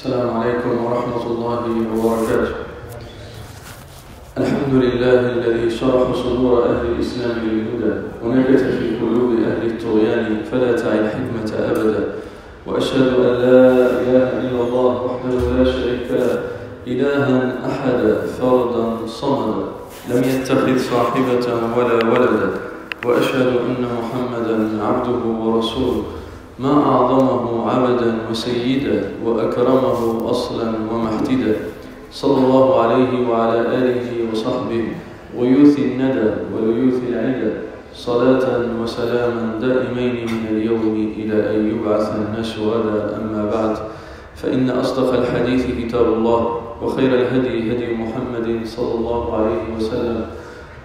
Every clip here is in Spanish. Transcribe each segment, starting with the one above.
السلام عليكم ورحمة الله وبركاته. الحمد لله الذي شرح صدور أهل الإسلام للهدى ونكت في قلوب أهل الطغيان فلا تعي الحكمة أبدا. وأشهد أن لا إله إلا الله وحده لا شريك له إلها أحدا فردا صمدا لم يتخذ صاحبة ولا ولدا. وأشهد أن محمدا عبده ورسوله ما أعظمه عبدا وسيدا وأكرمه أصلا ومحتدا. صلى الله عليه وعلى آله وصحبه ويوث الندى وليوث العدى صلاة وسلاما دائمين من اليوم إلى أن يبعث الناس غدا. أما بعد، فإن أصدق الحديث كتاب الله وخير الهدي هدي محمد صلى الله عليه وسلم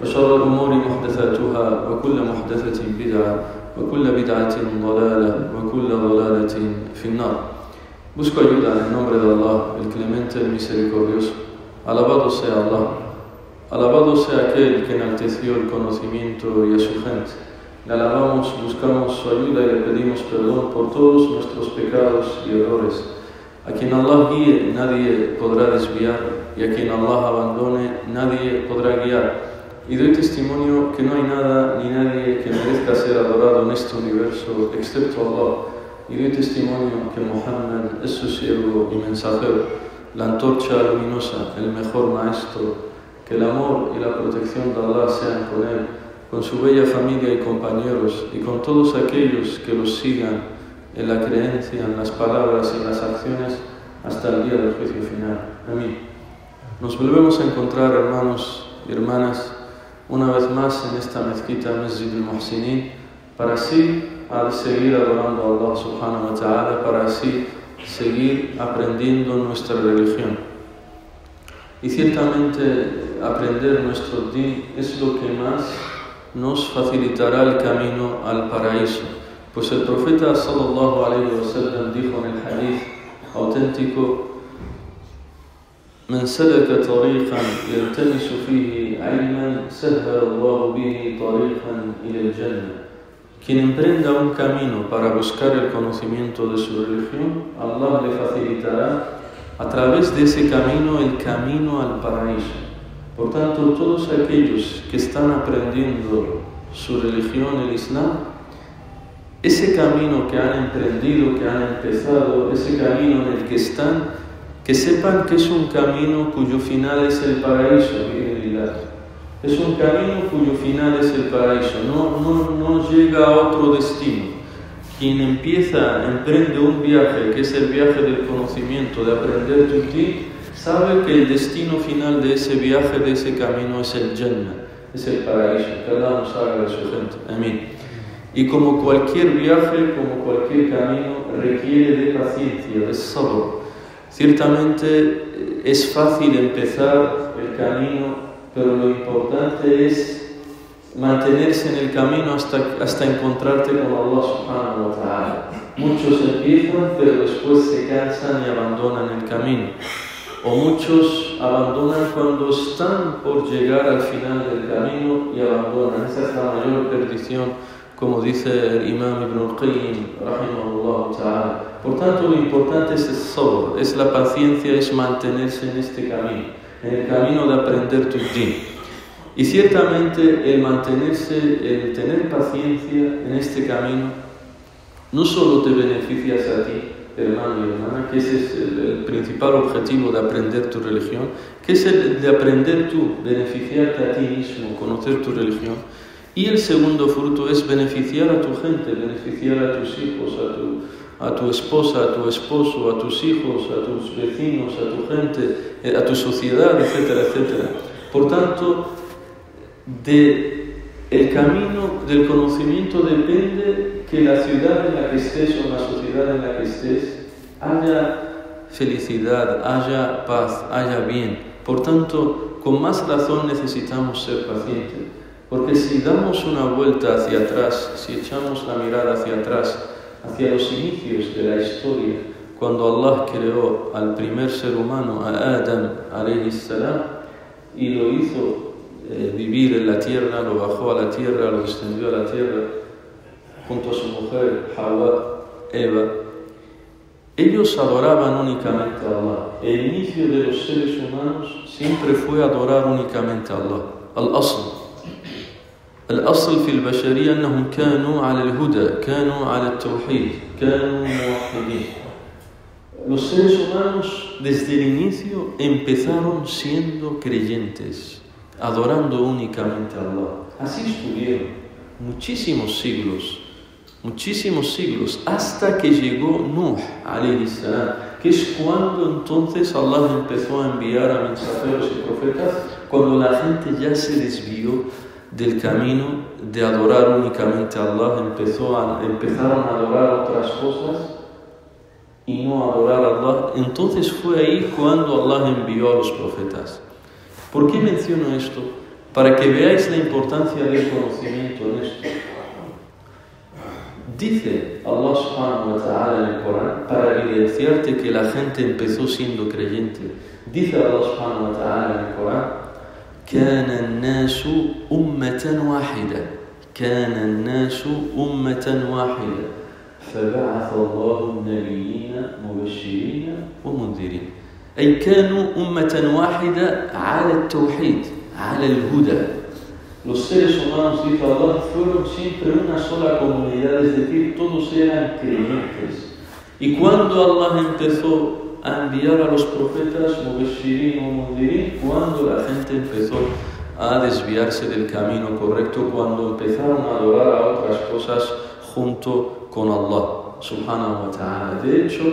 وشر الأمور محدثاتها وكل محدثة بدعة وكل بدعة ضلالة وكل ضلالة في النار. Busco ayuda en el nombre de Allah, el clemente, el misericordioso. Alabado sea Allah, alabado sea aquel que enalteció el conocimiento y a su gente. Le alabamos, buscamos su ayuda y le pedimos perdón por todos nuestros pecados y errores. A quien Allah guíe, nadie podrá desviar, y a quien Allah abandone, nadie podrá guiar. Y doy testimonio que no hay nada ni nadie que merezca ser adorado en este universo excepto Allah. Y doy testimonio que Muhammad es su siervo y mensajero, la antorcha luminosa, el mejor maestro. Que el amor y la protección de Allah sean con él, con su bella familia y compañeros, y con todos aquellos que los sigan en la creencia, en las palabras y en las acciones hasta el día del juicio final. Amén. Nos volvemos a encontrar, hermanos y hermanas, una vez más en esta mezquita Masjid al-Muhsinin, para así seguir adorando a Allah subhanahu wa ta'ala, para así seguir aprendiendo nuestra religión. Y ciertamente aprender nuestro din es lo que más nos facilitará el camino al paraíso. Pues el profeta sallallahu alayhi wa sallam dijo en el hadith auténtico: من سلك طريقا يلتمس فيه علما سهل الله به طريقا إلى الجنة. Quien emprenda un camino para buscar el conocimiento de su religión, Allah le facilitará a través de ese camino el camino al paraíso. Por tanto, todos aquellos que están aprendiendo su religión, el Islam, ese camino que han emprendido, que han empezado, ese camino en el que están, que sepan que es un camino cuyo final es el paraíso. Es un camino cuyo final es el paraíso, no llega a otro destino. Quien emprende un viaje, que es el viaje del conocimiento, de aprender tu din, sabe que el destino final de ese viaje, de ese camino, es el Jannah, es el paraíso. Que Allah nos haga de su gente. Amén. Y como cualquier viaje, como cualquier camino, requiere de paciencia, de sabr. Ciertamente es fácil empezar el camino, pero lo importante es mantenerse en el camino hasta encontrarte con Allah subhanahu wa ta'ala. Muchos empiezan, pero después se cansan y abandonan el camino. O muchos abandonan cuando están por llegar al final del camino y abandonan. Esa es la mayor perdición, como dice el Imam Ibn al-Qayyim, rahimahullah ta'ala. Por tanto, lo importante es el sabr, es la paciencia, es mantenerse en este camino, en el camino de aprender tu din. Y ciertamente el mantenerse, el tener paciencia en este camino, no solo te beneficias a ti, hermano y hermana, que ese es el principal objetivo de aprender tu religión, que es el de aprender tú, beneficiarte a ti mismo, conocer tu religión. Y el segundo fruto es beneficiar a tu gente, beneficiar a tus hijos, a tu esposa, a tu esposo, a tus hijos, a tus vecinos, a tu gente, a tu sociedad, etcétera, etcétera. Por tanto, el camino del conocimiento depende que la ciudad en la que estés o la sociedad en la que estés haya felicidad, haya paz, haya bien. Por tanto, con más razón necesitamos ser pacientes. Porque si damos una vuelta hacia atrás, si echamos la mirada hacia atrás, hacia los inicios de la historia, cuando Allah creó al primer ser humano, a Adam alayhi salam, y lo hizo vivir en la tierra, lo bajó a la tierra, lo descendió a la tierra, junto a su mujer, Hawa, Eva, ellos adoraban únicamente a Allah. El inicio de los seres humanos siempre fue adorar únicamente a Allah. الأصل في البشرية أنهم كانوا على الهدى، كانوا على التوحيد، كانوا موحدين. Los seres humanos desde el inicio empezaron siendo creyentes, adorando únicamente a Allah. Así estuvieron muchísimos siglos, hasta que llegó Nuh, alayhi salam, que es cuando entonces Allah empezó a enviar a mensajeros y profetas, cuando la gente ya se desvió del camino de adorar únicamente a Allah, empezaron a adorar otras cosas y no adorar a Allah. Entonces fue ahí cuando Allah envió a los profetas. ¿Por qué menciono esto? Para que veáis la importancia del conocimiento en esto. Dice Allah subhanahu wa ta'ala en el Corán, para evidenciarte que la gente empezó siendo creyente, dice Allah subhanahu wa ta'ala en el Corán: كان الناس أمة واحدة فبعث الله النبيين مبشرين ومنذرين. أي كانوا أمة واحدة على التوحيد، على الهدى. Los seres humanos, dice Allah, fueron siempre una sola comunidad, es decir, todos eran creyentes. Y cuando Allah empezó a enviar a los profetas, Mubashirin o Mundirin, cuando la gente empezó a desviarse del camino correcto, cuando empezaron a adorar a otras cosas junto con Allah subhanahu wa ta'ala. De hecho,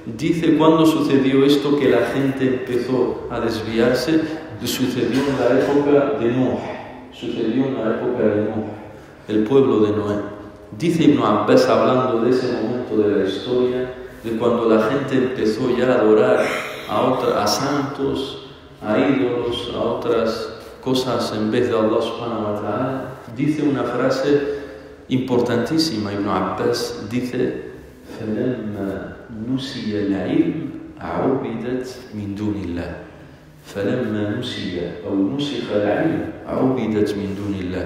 dice cuando sucedió esto, que la gente empezó a desviarse, sucedió en la época de Nuh, el pueblo de Noé. Dice Ibn Abbas, hablando de ese momento de la historia, de cuando la gente empezó ya a adorar a santos, a ídolos, a otras cosas en vez de Allah subhanahu wa ta'ala, dice una frase importantísima. Ibn Abbas dice: فَلَمَّا نُسِيَ الْعِلْمِ عُبِدَتْ مِنْ دُونِ اللَّهِ. فَلَمَّا نُسِيَ أو نُسِخَ الْعِلْمِ عُبِدَتْ مِنْ دُونِ اللَّهِ.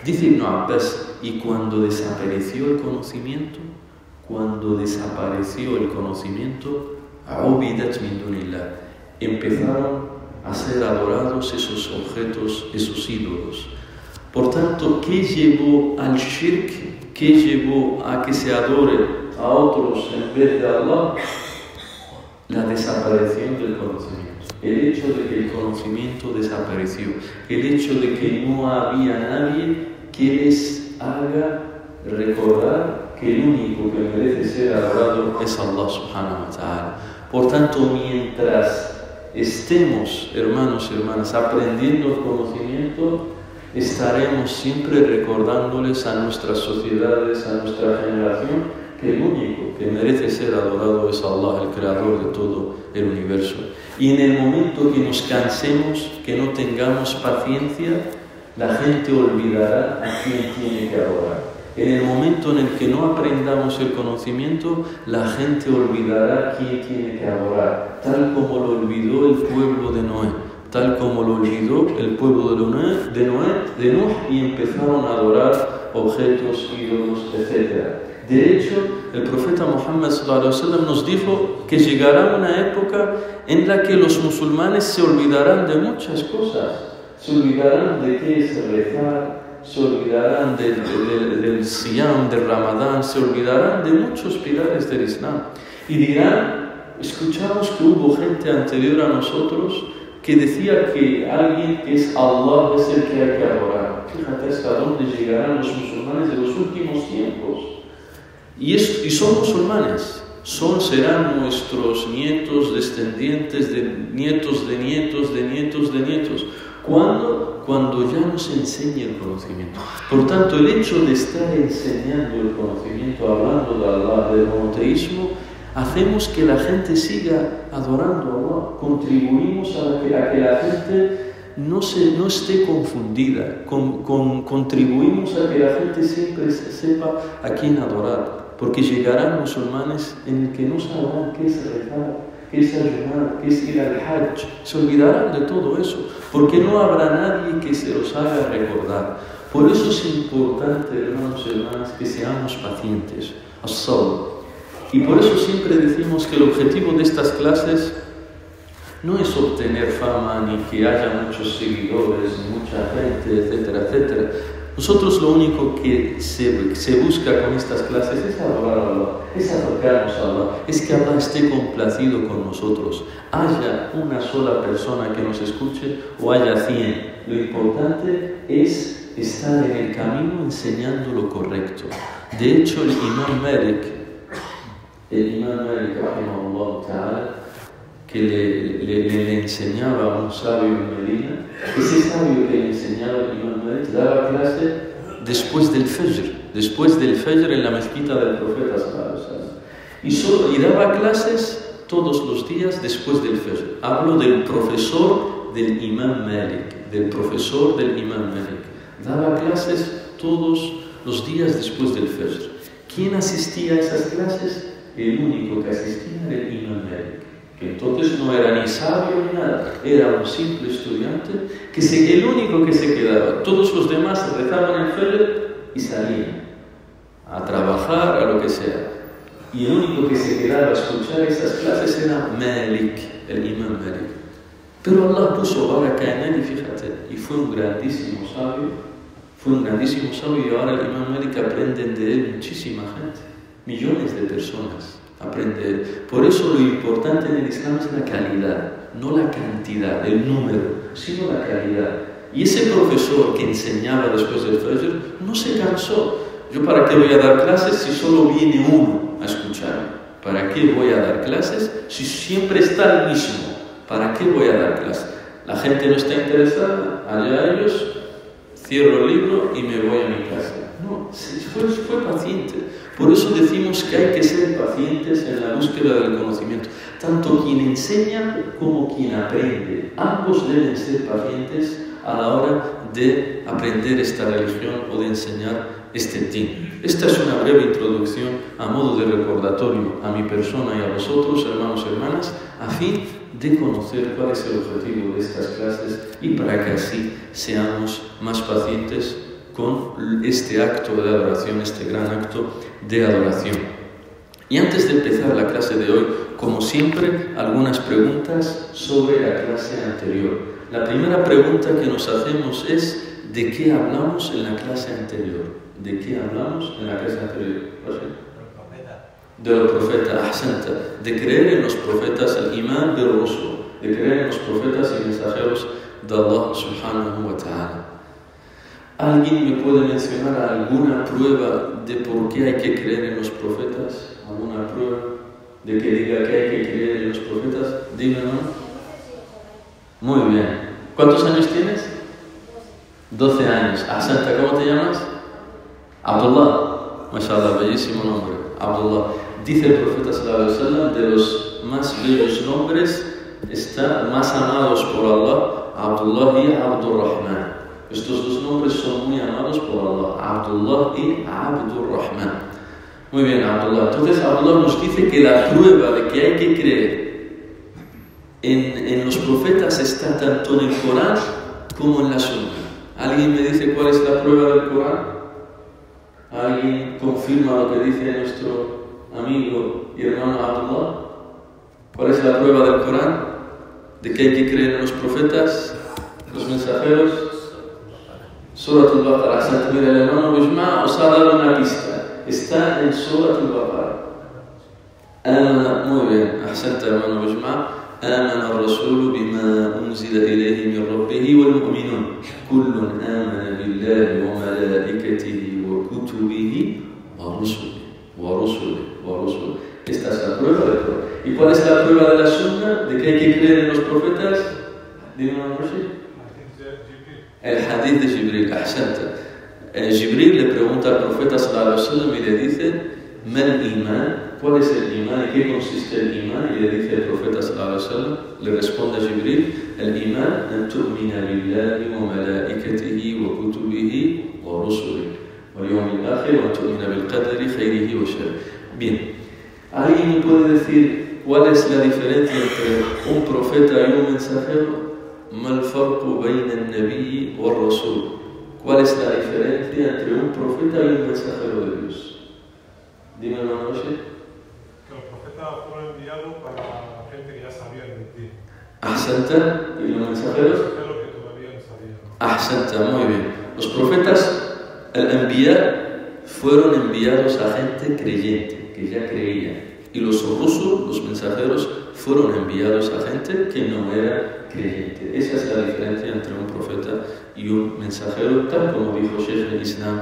Dice Ibn Abbas, y cuando desapareció el conocimiento, عُبِدَتْ مِنْ دُونِ اللَّهِ, empezaron a ser adorados esos objetos, esos ídolos. Por tanto, ¿qué llevó al shirk? ¿Qué llevó a que se adore a otros en vez de Allah? La desaparición del conocimiento. El hecho de que el conocimiento desapareció. El hecho de que no había nadie que les haga recordar que el único que merece ser adorado es Allah subhanahu wa ta'ala. Por tanto, mientras estemos, hermanos y hermanas, aprendiendo el conocimiento, estaremos siempre recordándoles a nuestras sociedades, a nuestra generación, que el único que merece ser adorado es Allah, el creador de todo el universo. Y en el momento que nos cansemos, que no tengamos paciencia, la gente olvidará a quién tiene que adorar. En el momento en el que no aprendamos el conocimiento, la gente olvidará quién tiene que adorar, tal como lo olvidó el pueblo de Noé, tal como lo olvidó el pueblo de Nuh, y empezaron a adorar objetos, ídolos, etc. De hecho, el profeta Muhammad sallallahu alaihi wasallam nos dijo que llegará una época en la que los musulmanes se olvidarán de muchas cosas, se olvidarán de qué es rezar, se olvidarán del Siyam, del Ramadán, se olvidarán de muchos pilares del Islam y dirán: escuchamos que hubo gente anterior a nosotros que decía que alguien que es Allah es el que hay que adorar. Fíjate hasta dónde llegarán los musulmanes de los últimos tiempos. Y son musulmanes, serán nuestros nietos, descendientes de nietos de nietos de nietos de nietos. ¿Cuándo? Cuando ya nos enseñe el conocimiento. Por tanto, el hecho de estar enseñando el conocimiento, hablando de Allah, del monoteísmo, hacemos que la gente siga adorando a Allah. Contribuimos a que la gente no esté confundida. Contribuimos a que la gente siempre sepa a quién adorar. Porque llegarán musulmanes en el que no sabrán qué es rezar, qué es ayunar, qué es ir al Hajj. Se olvidarán de todo eso, porque no habrá nadie que se los haga recordar. Por eso es importante, hermanos y hermanas, que seamos pacientes. As-sabr. Y por eso siempre decimos que el objetivo de estas clases no es obtener fama, ni que haya muchos seguidores, ni mucha gente, etcétera, etcétera. Nosotros lo único que se busca con estas clases es adorar a Allah, es acercarnos a Allah, es que Allah esté complacido con nosotros. Haya una sola persona que nos escuche o haya 100. Lo importante es estar en el camino enseñando lo correcto. De hecho, el Imam Malik, rahimahullah ta'ala, que le enseñaba a un sabio en Medina, ese sabio que le enseñaba el Imam Malik daba clase después del Fajr en la mezquita del profeta sallallahu alaihi wasallam. Y daba clases todos los días después del Fajr. Hablo del profesor del Imam Malik, Daba clases todos los días después del Fajr. ¿Quién asistía a esas clases? El único que asistía era el Imam Malik, que entonces no era ni sabio ni nada, era un simple estudiante, el único que se quedaba. Todos los demás rezaban el Fajr y salían a trabajar, a lo que sea. Y el único que se quedaba a escuchar esas clases era Malik, el Imam Malik. Pero Allah puso baraka en él, y fíjate, y fue un grandísimo sabio, y ahora el Imam Malik aprenden de él muchísima gente, millones de personas aprenden de él. Por eso lo importante en el Islam es la calidad, no la cantidad, el número, sino la calidad. Y ese profesor que enseñaba después del Fajr no se cansó. ¿Yo para qué voy a dar clases si solo viene uno a escucharme? ¿Para qué voy a dar clases si siempre está el mismo? ¿Para qué voy a dar clases? La gente no está interesada, allá ellos, cierro el libro y me voy a mi casa. No, fue paciente. Por eso decimos que hay que ser pacientes en la búsqueda del conocimiento. Tanto quien enseña como quien aprende. Ambos deben ser pacientes a la hora de aprender esta religión o de enseñar este din. Esta es una breve introducción a modo de recordatorio a mi persona y a vosotros, hermanos y hermanas, a fin de conocer cuál es el objetivo de estas clases y para que así seamos más pacientes con este acto de adoración, este gran acto de adoración. Y antes de empezar la clase de hoy, como siempre, algunas preguntas sobre la clase anterior. La primera pregunta que nos hacemos es: ¿de qué hablamos en la clase anterior? ¿De qué hablamos en la clase anterior? De los profetas, ahsanta, de creer en los profetas, el imán del rusul, de creer en los profetas y mensajeros de Allah subhanahu wa ta'ala. ¿Alguien me puede mencionar alguna prueba de por qué hay que creer en los profetas? ¿Alguna prueba de que diga que hay que creer en los profetas? Dime, ¿no? Muy bien. ¿Cuántos años tienes? 12 años. Ahsanta, ¿cómo te llamas? Abdullah. Mashallah, bellísimo nombre. Abdullah. Dice el profeta sallallahu alaihi wasallam, de los más bellos nombres, más amados por Allah, Abdullah y Abdurrahman. Estos dos nombres son muy amados por Allah, Abdullah y Abdurrahman. Muy bien, Abdullah. Entonces Abdullah nos dice que la prueba de que hay que creer en los profetas está tanto en el Corán como en la Sunna. ¿Alguien me dice cuál es la prueba del Corán? ¿Alguien confirma lo que dice nuestro amigo y hermano Abdullah? ¿Cuál es la prueba del Corán? ¿De que hay que creer en los profetas, los mensajeros? Surat al-Baqarah. Mira, el hermano Bujma os ha dado una pista. Está en Surat al-Baqarah. Muy bien, ahsanta, hermano Bujma. آمن الرسول بما أنزل إليه من ربه والمؤمنون كل آمن بالله وملائكته وكتبه ورسله. Esta es la prueba del Corán. ¿Y cuál es la prueba de la Sunna? ¿De que hay que creer en los profetas? Dime, Rashid. El hadith de Jibril. Ahsanta. Jibril le pregunta al profeta sallallahu alaihi wasallam y le dice: ¿Mal iman? ¿Cuál es el imán y qué consiste el imán? Y le dice el profeta sallallahu alaihi wasallam, le responde a Jibril: el imán an tu'mina billahi wa malaikatihi wa kutubihi wa rusulihi wal yawmil akhir wa an tu'mina bil qadri khayrihi wa sharrihi. Bien, ¿alguien me puede decir cuál es la diferencia entre un profeta y un mensajero? Mal farqu bayna an-nabiy wa ar-rasul. ¿Cuál es la diferencia entre un profeta y un mensajero de Dios? Dime, hermano José. Que los profetas fueron enviados para la gente que ya sabía emitir. Ahsanta, ¿y los mensajeros? Es lo que todavía no sabían. Ahsanta, muy bien. Los profetas, al-Anbiya, fueron enviados a gente creyente, que ya creía. Y los rusul, los mensajeros, fueron enviados a gente que no era creyente. Esa es la diferencia entre un profeta y un mensajero, tal como dijo Sheikh al-Islam,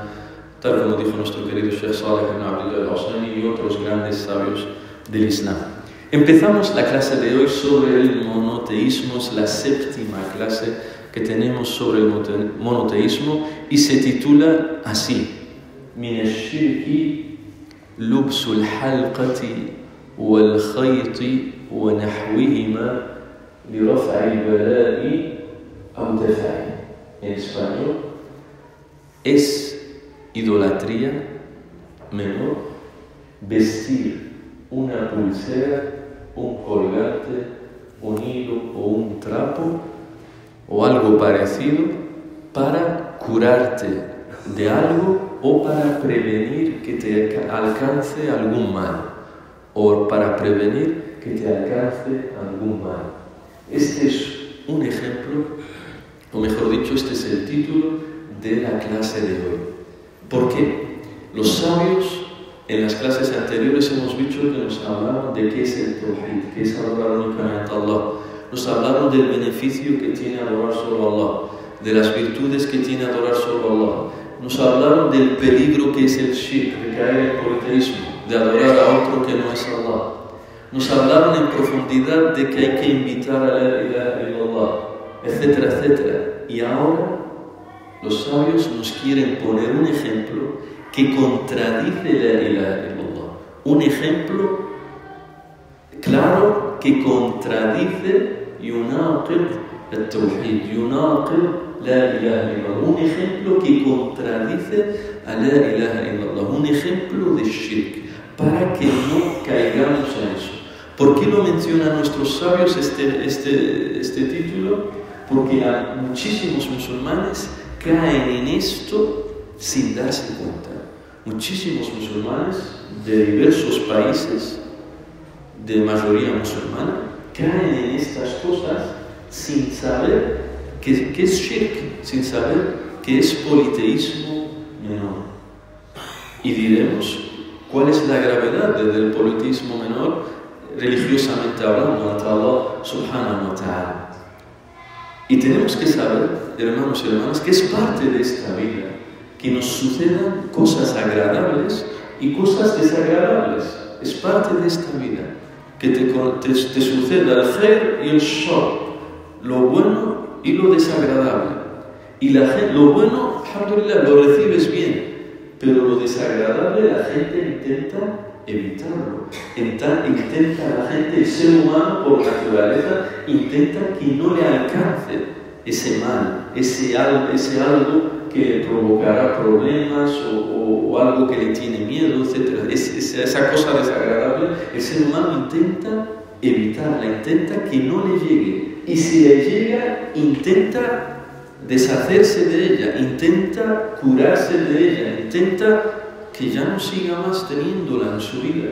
tal como dijo nuestro querido Sheikh Saleh ibn Abdullah al-Husayni y otros grandes sabios del Islam. Empezamos la clase de hoy sobre el monoteísmo, es la séptima clase que tenemos sobre el monoteísmo y se titula así: Min ash-shirki lubsul halqati wal khayti wa nahwihima li raf'i al-bala'i aw daf'i. En español, es idolatría menor vestir una pulsera, un colgante, un hilo o un trapo o algo parecido para curarte de algo o para prevenir que te alcance algún mal o para prevenir que te alcance algún mal. Este es un ejemplo, o mejor dicho, este es el título de la clase de hoy. ¿Por qué? Los sabios en las clases anteriores hemos dicho que nos hablaron de qué es el Tawhid, qué es adorar únicamente a Allah. Nos hablaron del beneficio que tiene adorar solo a Allah, de las virtudes que tiene adorar solo a Allah. Nos hablaron del peligro que es el shirk, de caer en el politeísmo, de adorar a otro que no es Allah. Nos hablaron en profundidad de que hay que invitar a la ilaha illallah, etcétera, etcétera. Y ahora los sabios nos quieren poner un ejemplo que contradice la ilaha illallah. Un ejemplo claro que contradice yunaqid al-tawhid, yunaqid la ilaha illallah. Un ejemplo que contradice a la ilaha illallah. Un ejemplo de shirk, para que no caigamos en eso. ¿Por qué lo mencionan nuestros sabios este título? Porque muchísimos musulmanes caen en esto sin darse cuenta. Muchísimos musulmanes de diversos países, de mayoría musulmana, caen en estas cosas sin saber qué es shirk, sin saber qué es politeísmo menor. Y diremos cuál es la gravedad del politeísmo menor, religiosamente hablando, ante Allah subhanahu wa ta'ala. Y tenemos que saber, hermanos y hermanas, que es parte de esta vida que nos sucedan cosas agradables y cosas desagradables. Es parte de esta vida que te suceda el khair y el shar, lo bueno y lo desagradable. Y lo bueno, alhamdulillah, lo recibes bien, pero lo desagradable la gente intenta evitarlo. Intenta la gente, el ser humano por naturaleza, intenta que no le alcance ese mal, ese algo que le provocará problemas o algo que le tiene miedo, etc. Esa cosa desagradable, el ser humano intenta evitarla, intenta que no le llegue. Y si le llega, intenta deshacerse de ella, intenta curarse de ella, intenta que ya no siga más teniéndola en su vida.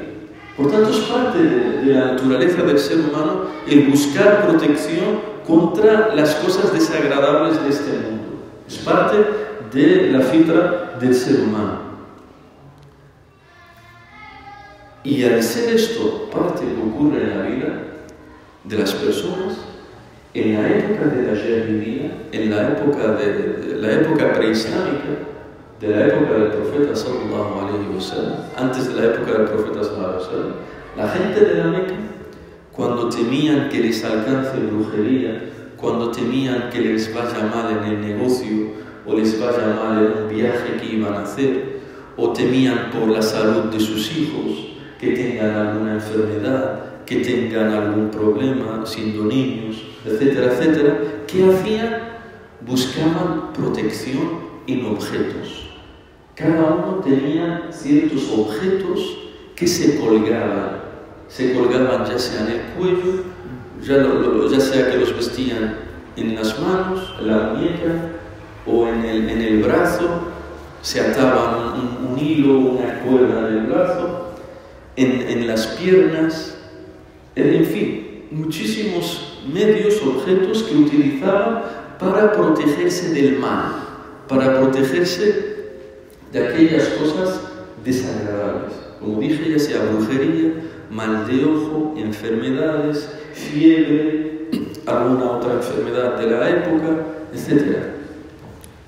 Por tanto, es parte de la naturaleza del ser humano el buscar protección contra las cosas desagradables de este mundo. Es parte de la fitra del ser humano. Y al ser esto parte de lo que ocurre en la vida de las personas, en la época de la Jahiliya, en la época preislámica, de la época del profeta sallallahu alaihi wasallam, antes de la época del profeta sallallahu alaihi wasallam, la gente de la Meca, cuando temían que les alcance brujería, cuando temían que les vaya mal en el negocio o les vaya mal en un viaje que iban a hacer, o temían por la salud de sus hijos, que tengan alguna enfermedad, que tengan algún problema siendo niños, etcétera, etcétera, ¿qué hacían? Buscaban protección en objetos. Cada uno tenía ciertos objetos que se colgaban ya sea en el cuello, ya sea que los vestían en las manos, en la muñeca o en el brazo, se ataban un hilo, una cuerda en el brazo, en las piernas, en fin, muchísimos medios, objetos que utilizaban para protegerse del mal, para protegerse de aquellas cosas desagradables. Como dije, ya sea brujería, mal de ojo, enfermedades, fiebre, alguna otra enfermedad de la época, etc.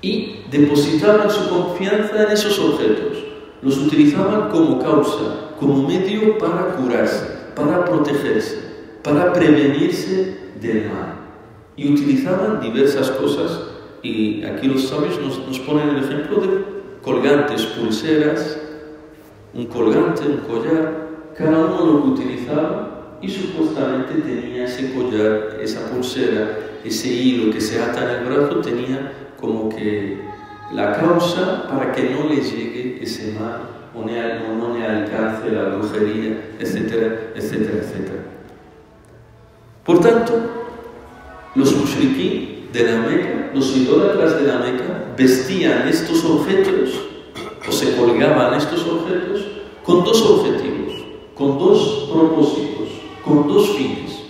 Y depositaban su confianza en esos objetos. Los utilizaban como causa, como medio para curarse, para protegerse, para prevenirse del mal. Y utilizaban diversas cosas, y aquí los sabios nos ponen el ejemplo de colgantes, pulseras, un colgante, un collar, cada uno lo que utilizaba y supuestamente tenía ese collar, esa pulsera, ese hilo que se ata en el brazo, tenía como que la causa para que no le llegue ese mal o no le alcance la brujería, etcétera, etcétera, etcétera. Por tanto, los mushriquí de la Meca, los idólatras de la Meca, vestían estos objetos o se colgaban estos objetos con dos objetivos, con dos propósitos, con dos fines.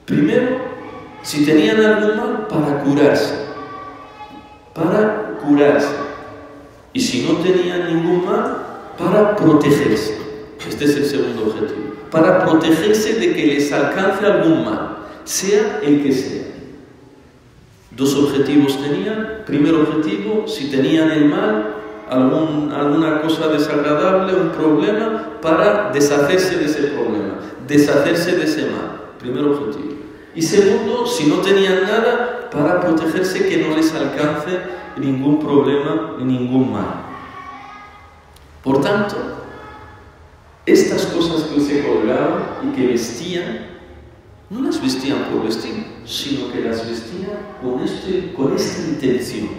Primero, si tenían algún mal, para curarse. Y si no tenían ningún mal, para protegerse. Este es el segundo objetivo. Para protegerse de que les alcance algún mal, sea el que sea. Dos objetivos tenían. Primer objetivo, si tenían el mal, alguna cosa desagradable, un problema, para deshacerse de ese problema, deshacerse de ese mal. Primer objetivo. Y segundo, si no tenían nada, para protegerse que no les alcance ningún problema ni ningún mal. Por tanto, estas cosas que se colgaban y que vestían, no las vestían por vestir, sino que las vestían con esta intención,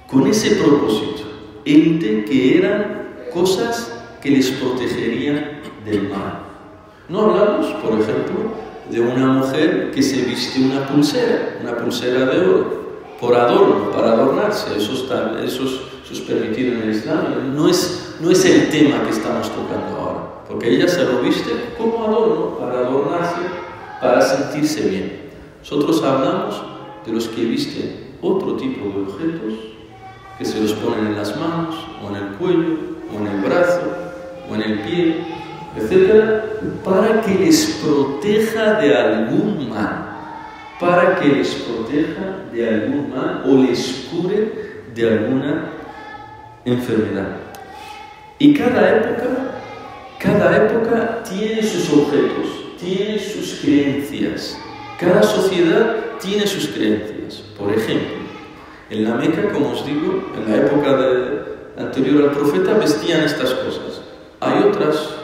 con ese propósito, el de que eran cosas que les protegerían del mal. No hablamos, por ejemplo, de una mujer que se viste una pulsera de oro, por adorno, para adornarse. Eso es permitido en el Islam. No es el tema que estamos tocando ahora, porque ella se lo viste como adorno, para adornarse, para sentirse bien. Nosotros hablamos de los que visten otro tipo de objetos, que se los ponen en las manos, o en el cuello, o en el brazo, o en el pie, etcétera, para que les proteja de algún mal, o les cure de alguna enfermedad. Y cada época tiene sus objetos, tiene sus creencias. Cada sociedad tiene sus creencias. Por ejemplo, en la Meca, como os digo, en la época anterior al profeta, vestían estas cosas. Hay otras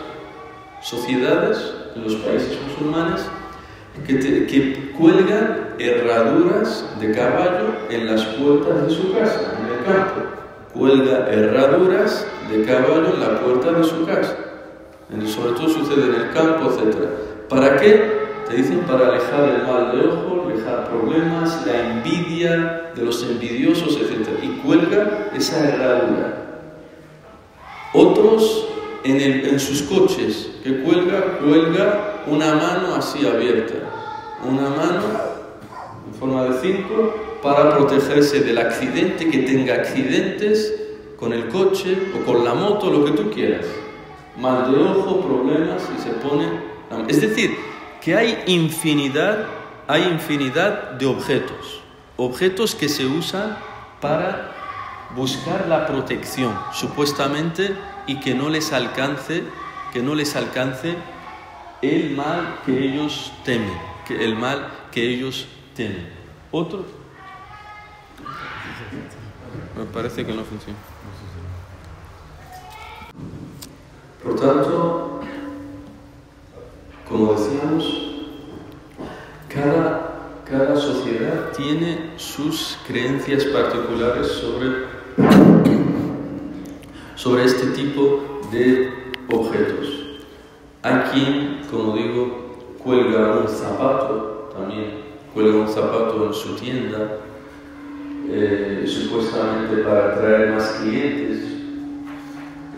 sociedades, en los países musulmanes, que cuelgan herraduras de caballo en las puertas de su casa, en el campo. Cuelga herraduras de caballo en la puerta de su casa. Sobre todo sucede en el campo, etc. ¿Para qué? Te dicen para alejar el mal de ojo, alejar problemas, la envidia de los envidiosos, etc. Y cuelga esa herradura. Otros en sus coches, que cuelga una mano así abierta, una mano en forma de círculo para protegerse del accidente, que tenga accidentes con el coche o con la moto, lo que tú quieras. Mal de ojo, problemas, y se pone... Es decir, que hay infinidad de objetos que se usan para buscar la protección, supuestamente, y que no les alcance el mal que ellos temen, Otro, me parece que no funciona. Por tanto, como decíamos, cada sociedad tiene sus creencias particulares sobre este tipo de objetos. Hay quien, como digo, cuelga un zapato en su tienda, supuestamente para atraer más clientes.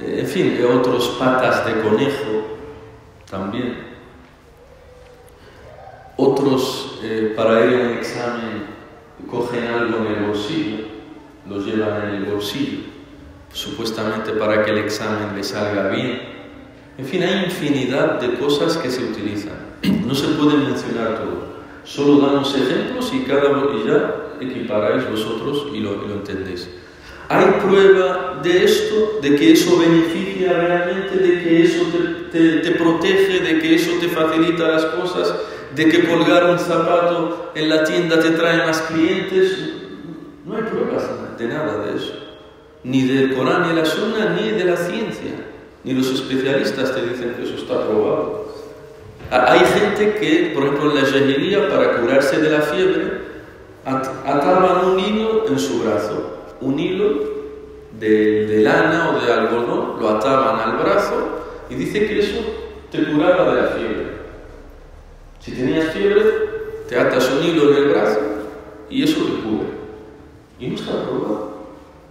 En fin, otros patas de conejo, también. Otros, para ir a un examen, cogen algo en el bolsillo, lo llevan en el bolsillo, supuestamente para que el examen le salga bien. En fin, hay infinidad de cosas que se utilizan. No se pueden mencionar todo. Solo damos ejemplos y ya equiparáis vosotros y lo entendéis. ¿Hay prueba de esto? ¿De que eso beneficia realmente? ¿De que eso te protege? ¿De que eso te facilita las cosas? ¿De que colgar un zapato en la tienda te trae más clientes? No hay pruebas de nada de eso. Ni del Corán, ni de la Sunna, ni de la ciencia. Ni los especialistas te dicen que eso está probado. Hay gente que, por ejemplo, en la Jahilía, para curarse de la fiebre, ataban un hilo en su brazo. Un hilo de lana o de algodón, lo ataban al brazo y dice que eso te curaba de la fiebre. Si tenías fiebre, te atas un hilo en el brazo y eso te cura. Y no está probado.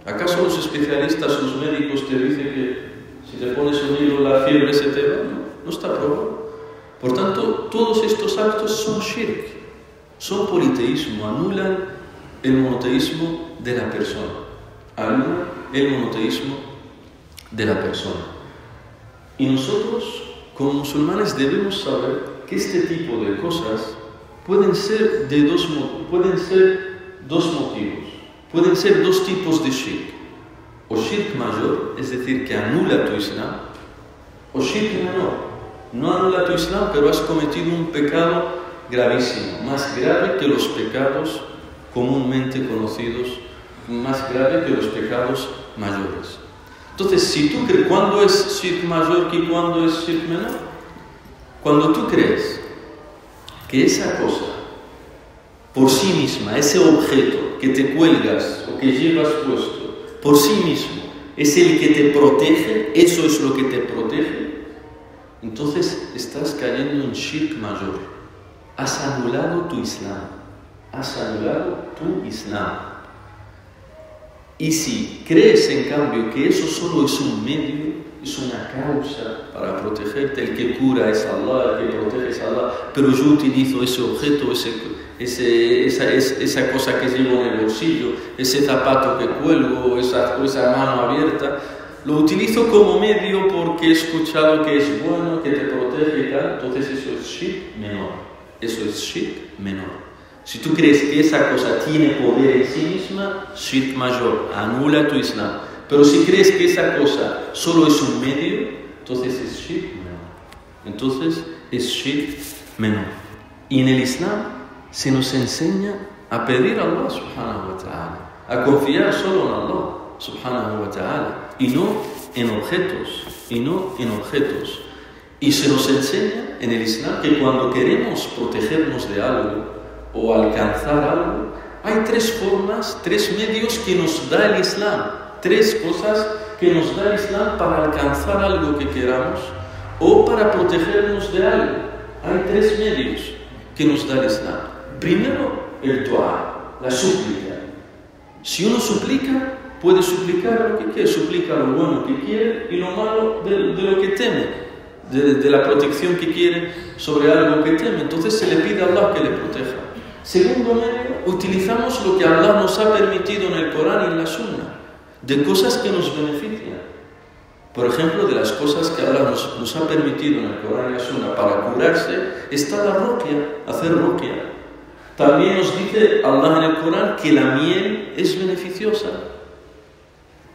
¿Acaso los especialistas, los médicos te dicen que si te pones un hilo la fiebre se te va? No está probado. Por tanto, todos estos actos son shirk, son politeísmo, anulan el monoteísmo de la persona. Anulan el monoteísmo de la persona. Y nosotros, como musulmanes, debemos saber que este tipo de cosas pueden ser dos motivos. Pueden ser dos tipos de shirk. O shirk mayor, es decir, que anula tu Islam, o shirk menor. No anula tu Islam, pero has cometido un pecado gravísimo, más grave que los pecados comúnmente conocidos, más grave que los pecados mayores. Entonces, si tú crees, ¿cuándo es shirk mayor y cuándo es shirk menor? Cuando tú crees que esa cosa, por sí misma, ese objeto que te cuelgas o que llevas puesto, por sí mismo, es el que te protege, eso es lo que te protege, entonces estás cayendo en shirk mayor. Has anulado tu Islam. Has anulado tu Islam. Y si crees, en cambio, que eso solo es un medio, es una causa para protegerte, el que cura es Allah, el que protege es Allah, pero yo utilizo ese objeto, esa cosa que llevo en el bolsillo, ese zapato que cuelgo, esa mano abierta, lo utilizo como medio porque he escuchado que es bueno, que te protege y tal, entonces eso es shirk menor. Eso es shirk menor. Si tú crees que esa cosa tiene poder en sí misma, shirk mayor, anula tu Islam. Pero si crees que esa cosa solo es un medio, entonces es shirk menor. Entonces es shirk menor. Y en el Islam se nos enseña a pedir a Allah subhanahu wa ta'ala, a confiar solo en Allah subhanahu wa ta'ala, y no en objetos, Y se nos enseña en el Islam que cuando queremos protegernos de algo o alcanzar algo, hay tres formas, tres medios que nos da el Islam, tres cosas que nos da el Islam para alcanzar algo que queramos o para protegernos de algo. Hay tres medios que nos da el Islam. Primero, el dua, la súplica. Si uno suplica, puede suplicar lo que quiere, suplica lo bueno que quiere y lo malo de lo que teme, de la protección que quiere sobre algo que teme. Entonces se le pide a Allah que le proteja. Segundo medio, utilizamos lo que Allah nos ha permitido en el Corán y en la Sunna, de cosas que nos benefician. Por ejemplo, de las cosas que Allah nos ha permitido en el Corán y la Sunna para curarse, está la ruqya, hacer ruqya. También nos dice Allah en el Corán que la miel es beneficiosa.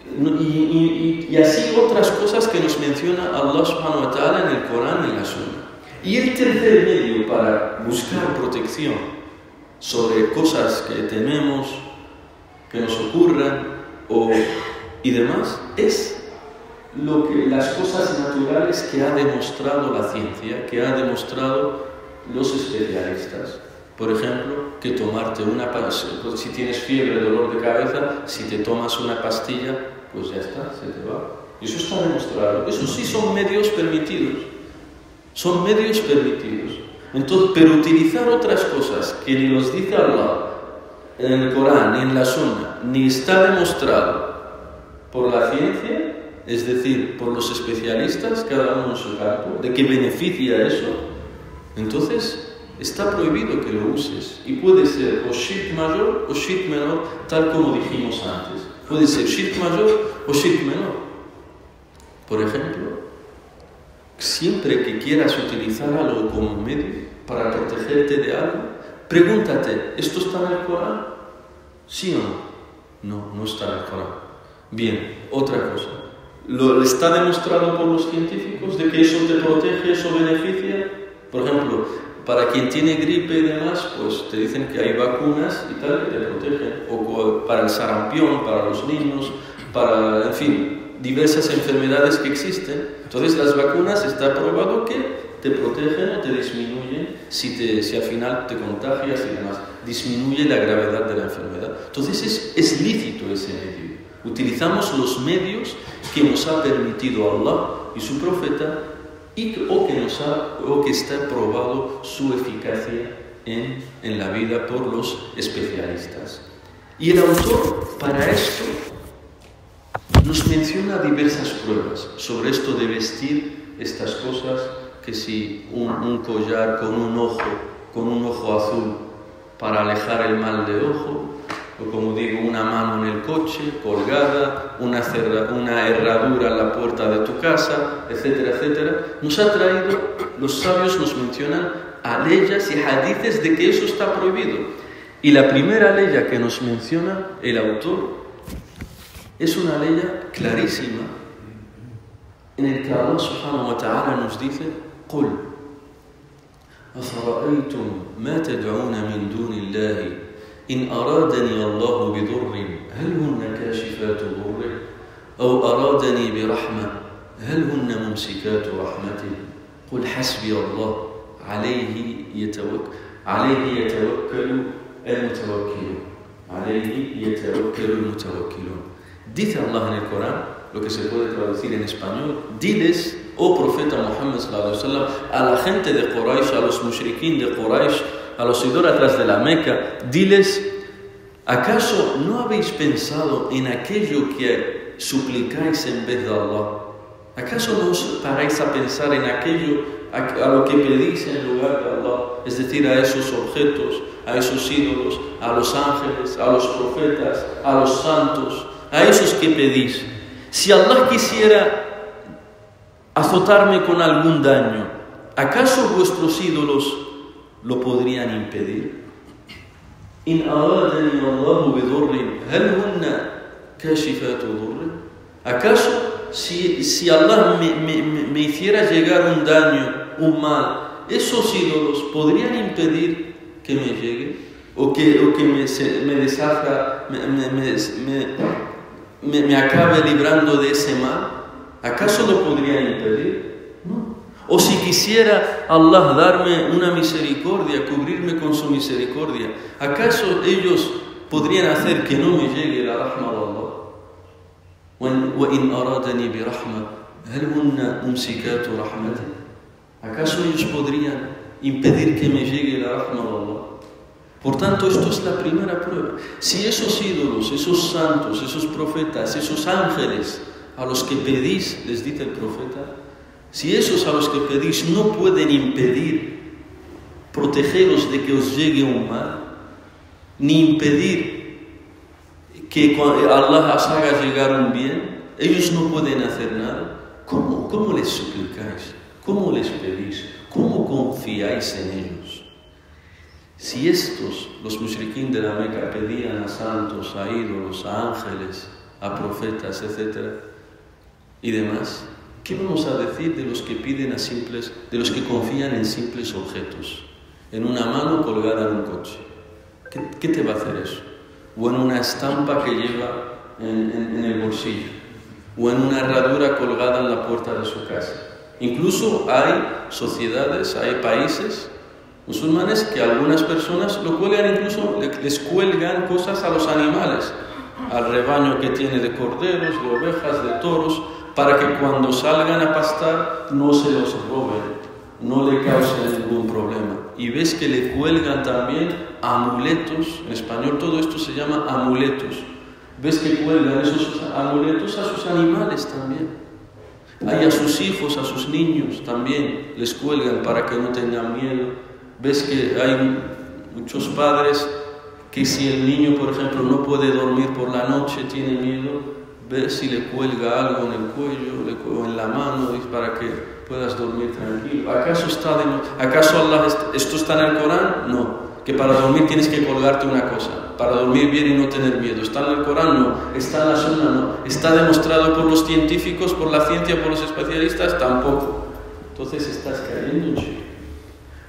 Y así otras cosas que nos menciona Allah subhanahu wa ta'ala en el Corán y en la Sunna. Y el tercer medio para buscar protección sobre cosas que tememos, que nos ocurran y demás, es las cosas naturales que ha demostrado la ciencia, que ha demostrado los especialistas. Por ejemplo, que tomarte una pastilla, si tienes fiebre, dolor de cabeza, si te tomas una pastilla, pues ya está, se te va. Eso está demostrado. Eso sí son medios permitidos. Son medios permitidos. Entonces, pero utilizar otras cosas que ni los dice Allah en el Corán, ni en la Sunna, ni está demostrado por la ciencia, es decir, por los especialistas, cada uno en su campo, de que beneficia eso, entonces está prohibido que lo uses. Y puede ser o shirk mayor o shirk menor, tal como dijimos antes. Puede ser shirk mayor o shirk menor. Por ejemplo, siempre que quieras utilizar algo como medio para protegerte de algo, pregúntate, ¿esto está en el Corán? ¿Sí o no? No, no está en el Corán. Bien, otra cosa. ¿Está demostrado por los científicos de que eso te protege, eso beneficia? Por ejemplo, para quien tiene gripe y demás, pues te dicen que hay vacunas y tal que te protegen. O para el sarampión, para los niños, para, en fin, diversas enfermedades que existen. Entonces las vacunas está probado que te protegen o te disminuyen si al final te contagias y demás. Disminuye la gravedad de la enfermedad. Entonces es lícito ese medio. Utilizamos los medios que nos ha permitido Allah y su profeta o que está probado su eficacia en la vida por los especialistas. Y el autor para esto nos menciona diversas pruebas sobre esto de vestir estas cosas, que si un collar con un ojo azul para alejar el mal de ojo, o como digo, una mano en el coche colgada, una herradura en la puerta de tu casa, etcétera, etcétera. Los sabios nos mencionan leyes y hadices de que eso está prohibido. Y la primera ley que nos menciona el autor es una ley clarísima en el que Allah subhanahu wa ta'ala nos dice: قُلْ أَفَرَأَيْتُمْ مَا تَدْعُونَ مِنْ دُونِ اللَّهِ إِنْ أَرَادَنِي اللَّهُ بِضُرٍّ هَلْ هُنَّ كَاشِفَاتُ ضُرِّهِ أَوْ أَرَادَنِي بِرَحْمَةٍ هَلْ هُنَّ مُمْسِكَاتُ رَحْمَتِهِ قُلْ حَسْبِيَ اللَّهُ عليه يتوكل المتوكلون. Dice Allah en el Corán, lo que se puede traducir en español: diles, oh profeta Muhammad sallallahu alaihi wasallam, a la gente de Quraysh, a los mushriquín de Quraysh, a los idólatras de la Meca, diles: ¿acaso no habéis pensado en aquello que suplicáis en vez de Allah? ¿Acaso no os paráis a pensar en aquello a lo que pedís en lugar de Allah? Es decir, a esos objetos, a esos ídolos, a los ángeles, a los profetas, a los santos, a esos que pedís. Si Allah quisiera azotarme con algún daño, ¿acaso vuestros ídolos lo podrían impedir? إن أرادني الله بضر هل هن كاشفات ضره. ¿Acaso si Allah me hiciera llegar un daño, un mal, esos ídolos podrían impedir que me llegue? ¿O que me deshaga, me acabe librando de ese mal? ¿Acaso lo podrían impedir? No. O si quisiera Allah darme una misericordia, cubrirme con su misericordia, ¿acaso ellos podrían hacer que no me llegue la rahma de Allah? وَإِنْ أَرَادَنِي بِرَحْمَةٍ هَلْ هُنَّ مُمْسِكَاتُ رَحْمَتِهِ. ¿Acaso ellos podrían impedir que me llegue la rahma de Allah? Por tanto, esto es la primera prueba. Si esos ídolos, esos santos, esos profetas, esos ángeles a los que pedís, les dice el profeta, si esos a los que pedís no pueden impedir, protegeros de que os llegue un mal, ni impedir que Allah os haga llegar un bien, ellos no pueden hacer nada, ¿cómo les suplicáis? ¿Cómo les pedís? ¿Cómo confiáis en ellos? Si estos, los mushriquín de la Meca, pedían a santos, a ídolos, a ángeles, a profetas, etc., y demás, ¿qué vamos a decir de los que piden de los que confían en simples objetos? En una mano colgada en un coche. ¿Qué te va a hacer eso? O en una estampa que lleva en el bolsillo, o en una herradura colgada en la puerta de su casa. Incluso hay sociedades, hay países musulmanes que algunas personas lo cuelgan, incluso les cuelgan cosas a los animales, al rebaño que tiene de corderos, de ovejas, de toros, para que cuando salgan a pastar no se los roben, no le causen ningún problema. Y ves que le cuelgan también amuletos, en español todo esto se llama amuletos, ves que cuelgan esos amuletos a sus animales también. Hay a sus hijos, a sus niños también, les cuelgan para que no tengan miedo. Ves que hay muchos padres que si el niño, por ejemplo, no puede dormir por la noche, tiene miedo, ves si le cuelga algo en el cuello o en la mano para que puedas dormir tranquilo. ¿Acaso Allah esto está en el Corán? No. Que para dormir tienes que colgarte una cosa, para dormir bien y no tener miedo. ¿Está en el Corán? No. ¿Está en la Sunna? No. ¿Está demostrado por los científicos, por la ciencia, por los especialistas? Tampoco. Entonces estás cayendo en shirk.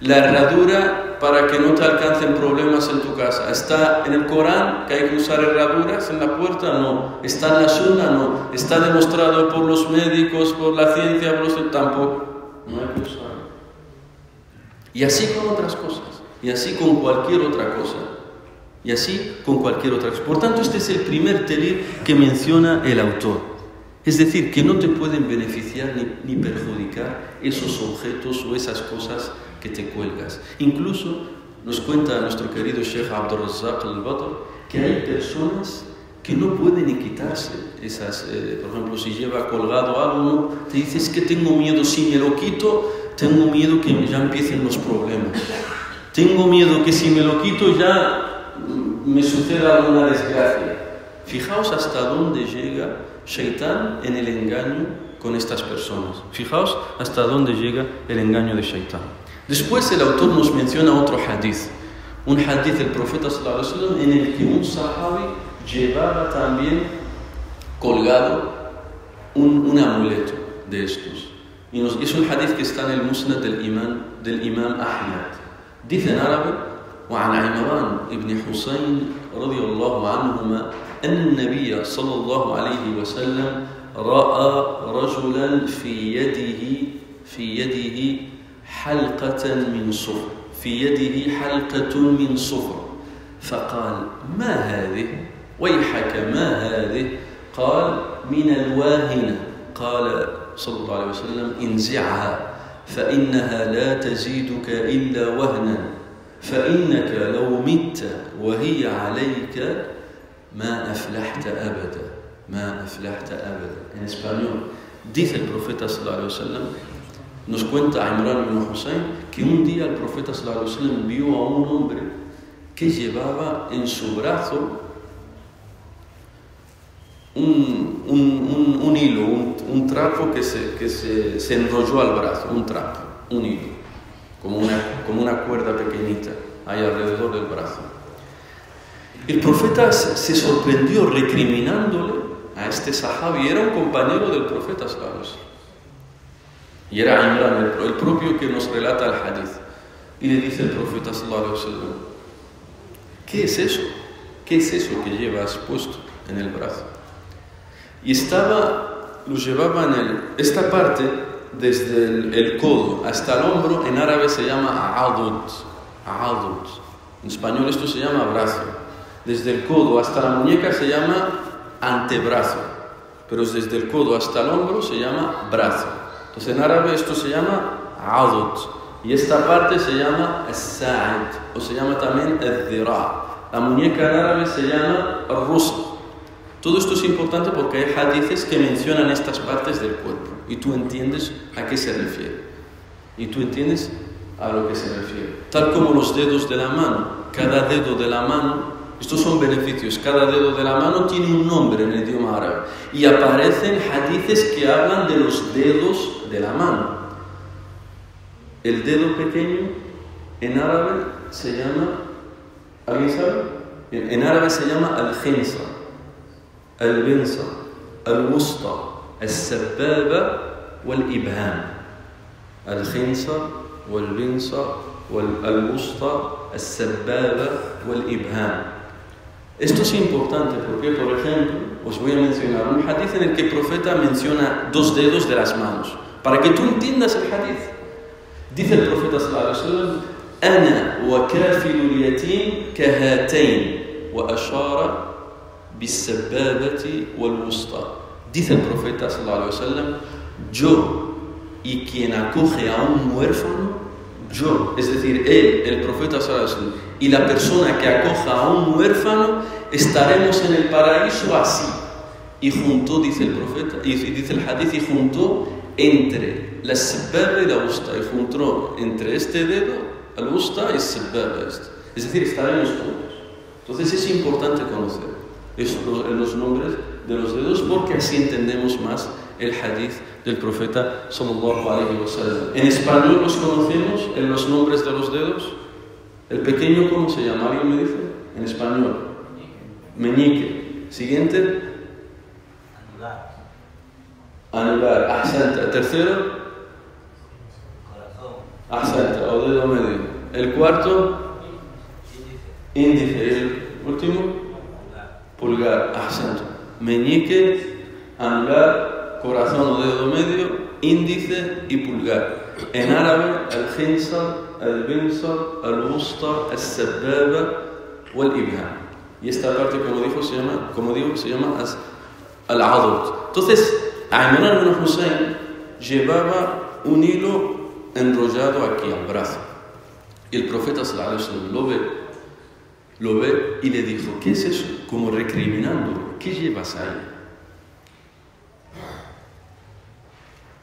La herradura para que no te alcancen problemas en tu casa. ¿Está en el Corán que hay que usar herraduras en la puerta? No. ¿Está en la Sunna? No. ¿Está demostrado por los médicos, por la ciencia? Tampoco. No hay que usarlo. Y así con otras cosas. Y así con cualquier otra cosa. Y así con cualquier otra cosa. Por tanto, este es el primer telil que menciona el autor. Es decir, que no te pueden beneficiar ni perjudicar esos objetos o esas cosas que te cuelgas. Incluso nos cuenta nuestro querido Sheikh Abdul Razzaq al-Badr que hay personas que no pueden ni quitarse esas, por ejemplo, si lleva colgado algo, te dices que tengo miedo, si me lo quito, tengo miedo que ya empiecen los problemas. Tengo miedo que si me lo quito ya me suceda alguna desgracia. Fijaos hasta dónde llega Shaitán en el engaño con estas personas. Fijaos hasta dónde llega el engaño de Shaitán. Después el autor nos menciona otro hadith. Un hadith del profeta sallallahu alaihi wasallam en el que un sahabi llevaba también colgado un amuleto de estos. Y es un hadith que está en el musnad del imam Ahmad. Dice en árabe: وعن عمران ابن حسين رضي الله عنهما أن النبي صلى الله عليه وسلم رأى رجلا في يده حلقة من صفر فقال: ما هذه؟ ويحك ما هذه؟ قال: من الواهنة. قال صلى الله عليه وسلم: انزعها فإنها لا تزيدك إلا وهنا فإنك لو مت وهي عليك ما أفلحت أبدا. En español, dice el profeta sallallahu alaihi wasallam, nos cuenta Imran ibn Husayn que un día el profeta sallallahu alaihi wasallam vio a un hombre que llevaba en su brazo un hilo, un trapo que se enrolló al brazo, un hilo, como una cuerda pequeñita ahí alrededor del brazo. El profeta se sorprendió recriminándole a este sahabi. Era un compañero del profeta sallallahu alaihi wasallam. Y era Imran, el propio que nos relata el hadith. Y le dice el profeta sallallahu alaihi wasallam: ¿qué es eso? ¿Qué es eso que llevas puesto en el brazo? Y lo llevaba esta parte, desde el codo hasta el hombro, en árabe se llama a'adud. En español esto se llama brazo. Desde el codo hasta la muñeca se llama antebrazo, pero desde el codo hasta el hombro se llama brazo. Entonces en árabe esto se llama a'adud. Y esta parte se llama as-sa'id, o se llama también al-dhira'. La muñeca en árabe se llama al-rusq. Todo esto es importante porque hay hadices que mencionan estas partes del cuerpo y tú entiendes a qué se refiere. Tal como los dedos de la mano. Cada dedo de la mano, estos son beneficios, cada dedo de la mano tiene un nombre en el idioma árabe. Y aparecen hadices que hablan de los dedos de la mano. El dedo pequeño en árabe se llama, ¿alguien sabe? En árabe se llama al-khinsa, al-binsa, al-wusta, al-sababa wal-ibham. Al-khinsa wal-binsa wal-wusta, al-sababa wal-ibham. Esto es importante porque, por ejemplo, os voy a mencionar un hadith en el que el profeta menciona 2 dedos de las manos, para que tú entiendas el hadith. Dice el profeta sallallahu alaihi wasallam: Ana wa kafilul yatim kahatayn, wa ashara bis-sababati wal-wusta. Dice el profeta sallallahu alaihi wasallam: yo y quien acoge a un huérfano, yo, es decir, él, el profeta sallallahu alaihi wasallam, y la persona que acoja a un huérfano estaremos en el paraíso así. Y juntó, dice el profeta, y dice el hadith, y juntó entre la sababa y la wusta, y juntó entre este dedo, el wusta y el sababa. Es decir, estaremos juntos. Entonces es importante conocer los nombres de los dedos, porque así entendemos más el hadith del profeta sallallahu alaihi wasallam. En español los conocemos en los nombres de los dedos. El pequeño, ¿cómo se llama? ¿Alguien me dice? En español. Meñique. Siguiente. Anular. Ahsanta. Tercero. Ahsanta. O dedo medio. El cuarto. Índice. El último. Pulgar. Ahsanta. Meñique, anular, corazón o dedo medio, índice y pulgar. En árabe, al-khinsar, al-binsar, al-wusta, al-sababa o al-ibham. Y esta parte, como digo, se llama al-adud. Entonces, Imran ibn Hussein llevaba un hilo enrollado aquí al brazo. Y el profeta sallallahu alaihi wasallam lo ve y le dijo: ¿qué es eso? Como recriminándolo. ¿Qué llevas ahí?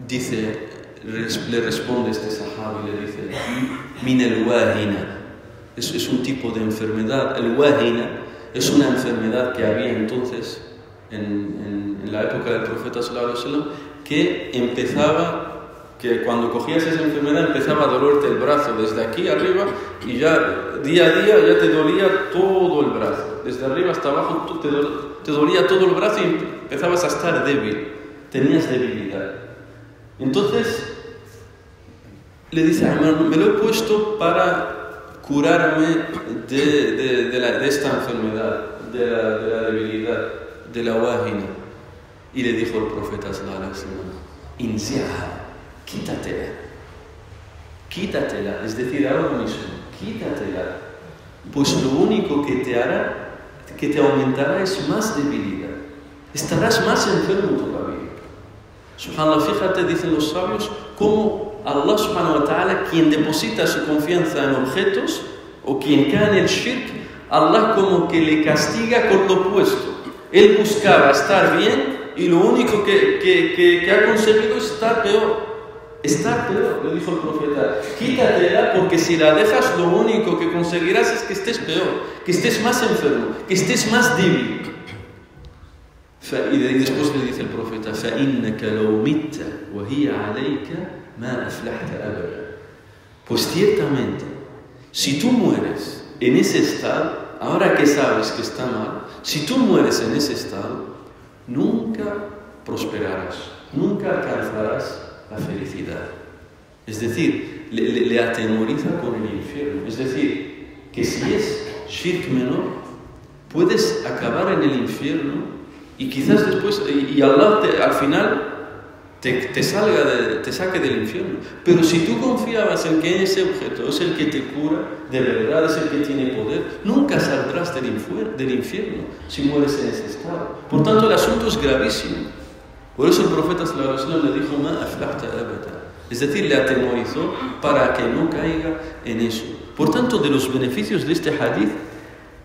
Dice, le responde este sahabi, le dice: min al-wahina. Es un tipo de enfermedad. El wahina es una enfermedad que había entonces en la época del profeta sallallahu alaihi wasallam, que cuando cogías esa enfermedad empezaba a dolerte el brazo desde aquí arriba, y ya día a día ya te dolía todo el brazo, desde arriba hasta abajo te dolía todo el brazo y empezabas a estar débil, tenías debilidad. Entonces le dice a Imran: me lo he puesto para curarme de esta enfermedad, de la debilidad, de la wahina. Y le dijo el profeta sallallahu alaihi wasallam: inziaha, quítatela, es decir, ahora mismo, quítatela, pues lo único que te hará, que te aumentará, es más debilidad, estarás más enfermo todavía. Subhanallah, fíjate, dicen los sabios, cómo Allah subhanahu wa ta'ala, quien deposita su confianza en objetos, o quien cae en el shirk, Allah como que le castiga con lo opuesto. Él buscaba estar bien, y lo único que ha conseguido es estar peor. Estar peor, le dijo el profeta: quítatela, porque si la dejas, lo único que conseguirás es que estés peor, que estés más enfermo, que estés más débil. Y después le dice el profeta: فَإِنَّكَ لَوْ مِتَّ وَهِيَ عَلَيْكَ مَا أَفْلَحْتَ أَبَدًا. Pues ciertamente, si tú mueres en ese estado, ahora que sabes que está mal, si tú mueres en ese estado, nunca prosperarás, nunca alcanzarás la felicidad. Es decir, le atemoriza con el infierno. Es decir, que si es shirk menor, puedes acabar en el infierno, y quizás después, y Allah al final te saque del infierno. Pero si tú confiabas en que ese objeto es el que te cura, de verdad es el que tiene poder, nunca saldrás del infierno si mueres en ese estado. Por tanto, el asunto es gravísimo. Por eso el profeta sallallahu alaihi wasallam le dijo: ma aflahta abada. Es decir, le atemorizó para que no caiga en eso. Por tanto, de los beneficios de este hadith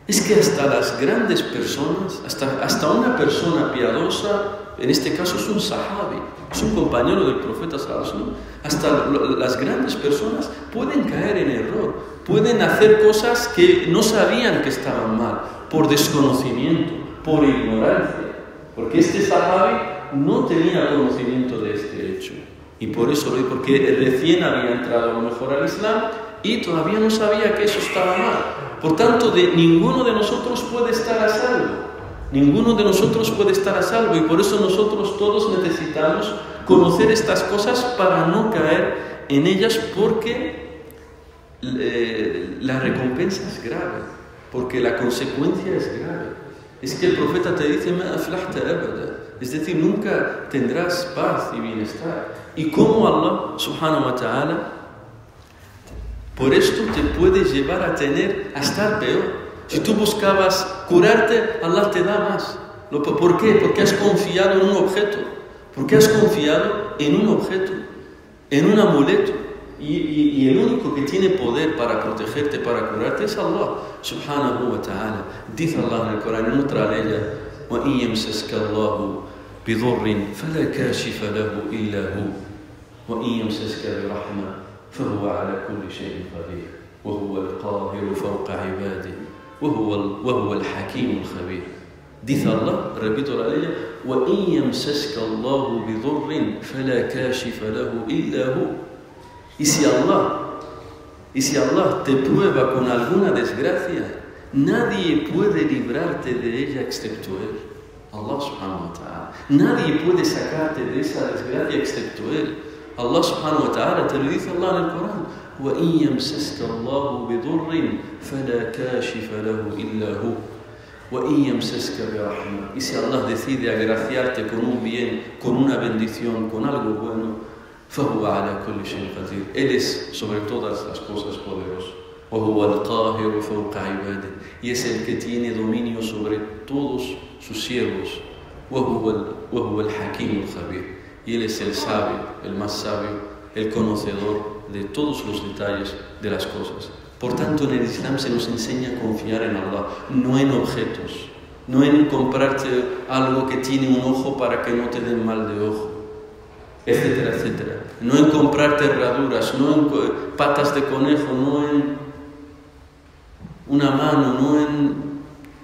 es que hasta las grandes personas, hasta una persona piadosa, en este caso es un sahabi, es un compañero del profeta sallallahu alaihi wasallam, hasta las grandes personas pueden caer en error, pueden hacer cosas que no sabían que estaban mal, por desconocimiento, por ignorancia, porque este sahabi no tenía conocimiento de este hecho, y por eso, porque recién había entrado a lo mejor al Islam y todavía no sabía que eso estaba mal. Por tanto, ninguno de nosotros puede estar a salvo. Ninguno de nosotros puede estar a salvo, y por eso nosotros todos necesitamos conocer estas cosas para no caer en ellas, porque la recompensa es grave, porque la consecuencia es grave. Es que el profeta te dice: ma aflahta abada, es decir, nunca tendrás paz y bienestar. Y cómo Allah subhanahu wa ta'ala por esto te puede llevar a estar peor. Si tú buscabas curarte, Allah te da más. ¿Por qué? Porque has confiado en un objeto. Porque has confiado en un objeto, en un amuleto. Y el único que tiene poder para protegerte, para curarte, es Allah, subhanahu wa ta'ala. Dice Allah en el Corán, en otra ley, وَإِن يَمْسَسْكَ اللَّهُ بِضُرٍّ فَلَا كَاشِفَ لَهُ إِلَّا هُوَ وَإِن يَمْسَسْكَ بِرَحْمَةٍ فَهُوَ عَلَى كُلِّ شَيْءٍ قَدِيرٌ وَهُوَ الْقَاهِرُ فَوْقَ عِبَادِهِ وَهُوَ الْحَكِيمُ الْخَبِيرُ. Dice Allah, repito la ley, وَإِن يَمْسَسْكَ اللَّهُ بِضُرٍّ فَلَا كَاشِفَ لَهُ إِلَّا هُوَ. Y si Allah te prueba con alguna desgracia, nadie puede librarte de ella excepto Él, Allah subhanahu wa ta'ala. Nadie puede sacarte de esa desgracia excepto Él. Allah subhanahu wa ta'ala te lo dice Allah en el Corán. وَإِن يَمْسَسْكَ اللَّهُ بِضُرٍّ فَلَا كَاشِفَ لَهُ إِلَّا هُوَ وَإِن يَمْسَسْكَ بِرَحْمَةٍ. Y si Allah decide agraciarte con un bien, con una bendición, con algo bueno, فَهُوَ عَلَى كُلِّ شَيْءٍ قَدِيرٌ. Él es sobre todas las cosas poderoso. وَهُوَ الْقَاهِرُ فَوْقَ عِبَادِهِ. Y es el que tiene dominio sobre todos sus siervos. وَهُوَ الْحَكِيمُ الْخَبِيرُ. Y Él es el sabio, el más sabio, el conocedor de todos los detalles de las cosas. Por tanto, en el Islam se nos enseña a confiar en Allah, no en objetos, no en comprarte algo que tiene un ojo para que no te den mal de ojo, etcétera, etcétera. No en comprarte herraduras, no en patas de conejo, no en una mano, no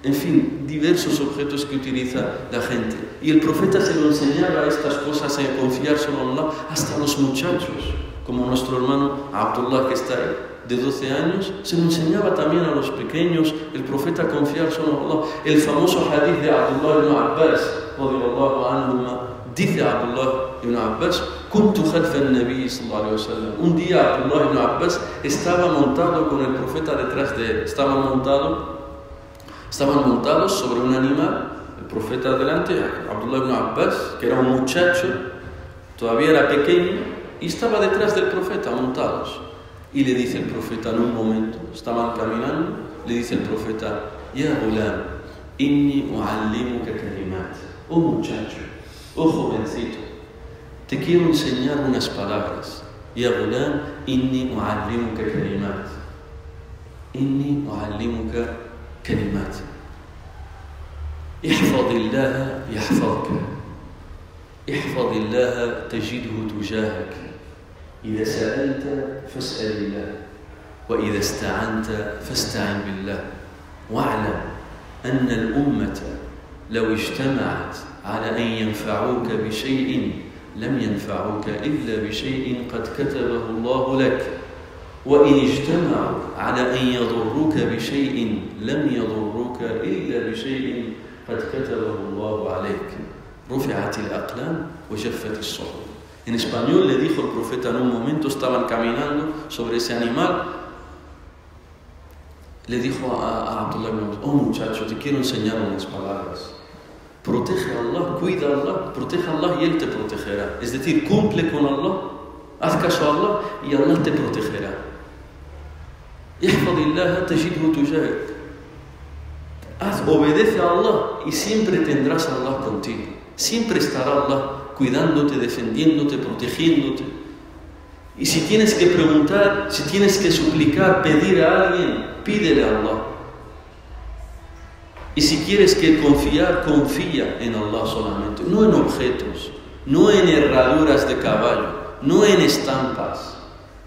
en fin, diversos objetos que utiliza la gente. Y el profeta se lo enseñaba estas cosas, a confiar solo en Allah, hasta a los muchachos, como nuestro hermano Abdullah, que está ahí, de 12 años, se lo enseñaba también a los pequeños, el profeta a confiar solo en Allah. El famoso hadith de Abdullah ibn Abbas, radiyallahu anhuma, dice Abdullah ibn Abbas, كنت خلف النبي صلى الله عليه وسلم. Un día Abdullah ibn Abbas estaba montado con el profeta detrás de él. Estaban montados sobre un animal, el profeta delante, Abdullah ibn Abbas, que era un muchacho, todavía era pequeño, y estaba detrás del profeta montados. Y le dice el profeta en un momento, estaban caminando, le dice el profeta, Ya gulam, inni u'allimuka kalimat. Oh muchacho, oh jovencito, te quiero enseñar unas palabras. Ya gulam, inni u'allimuka kalimat. Inni u'allimuka kalimat. احفظ الله يحفظك احفظ الله تجده تجاهك إذا سألت فاسأل الله وإذا استعنت فاستعن بالله واعلم أن الأمة لو اجتمعت على أن ينفعوك بشيء لم ينفعوك إلا بشيء قد كتبه الله لك وإن اجتمعوا على أن يضروك بشيء لم يضروك إلا بشيء قد كتبه الله عليك رفعت الأقلام وجفت الصحف. En español le dijo el profeta en un momento, estaban caminando sobre ese animal, le dijo a Abdullah ibn Abbas, oh muchacho, te quiero enseñar unas palabras. Protege a Allah, cuida a Allah, protege a Allah y Él te protegerá. Es decir, cumple con Allah, haz caso a Allah y Allah te protegerá. Ihfadillah tajidhu tujahak. Obedece a Allah y siempre tendrás a Allah contigo. Siempre estará Allah cuidándote, defendiéndote, protegiéndote. Y si tienes que preguntar, si tienes que suplicar, pedir a alguien, pídele a Allah. Y si quieres que confiar, confía en Allah solamente, no en objetos, no en herraduras de caballo, no en estampas,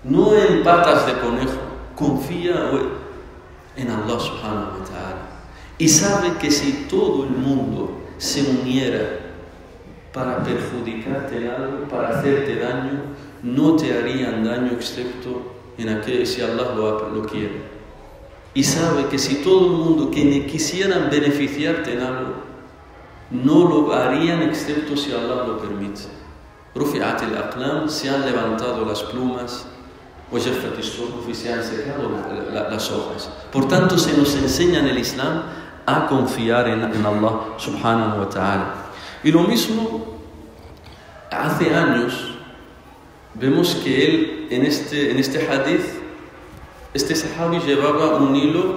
no en patas de conejo. Confía en Allah subhanahu wa ta'ala. Y sabe que si todo el mundo se uniera para perjudicarte en algo, para hacerte daño, no te harían daño excepto en aquel si Allah lo quiere. Y sabe que si todo el mundo que quisieran beneficiarte en algo, no lo harían excepto si Allah lo permite. Rufi'at al-aqlam, se han levantado las plumas, wajaffat as-suhuf, y se han secado las hojas. Por tanto, se nos enseña en el Islam a confiar en Allah subhanahu wa ta'ala. Y lo mismo, hace años, vemos que él, en este hadith, este sahabi llevaba un hilo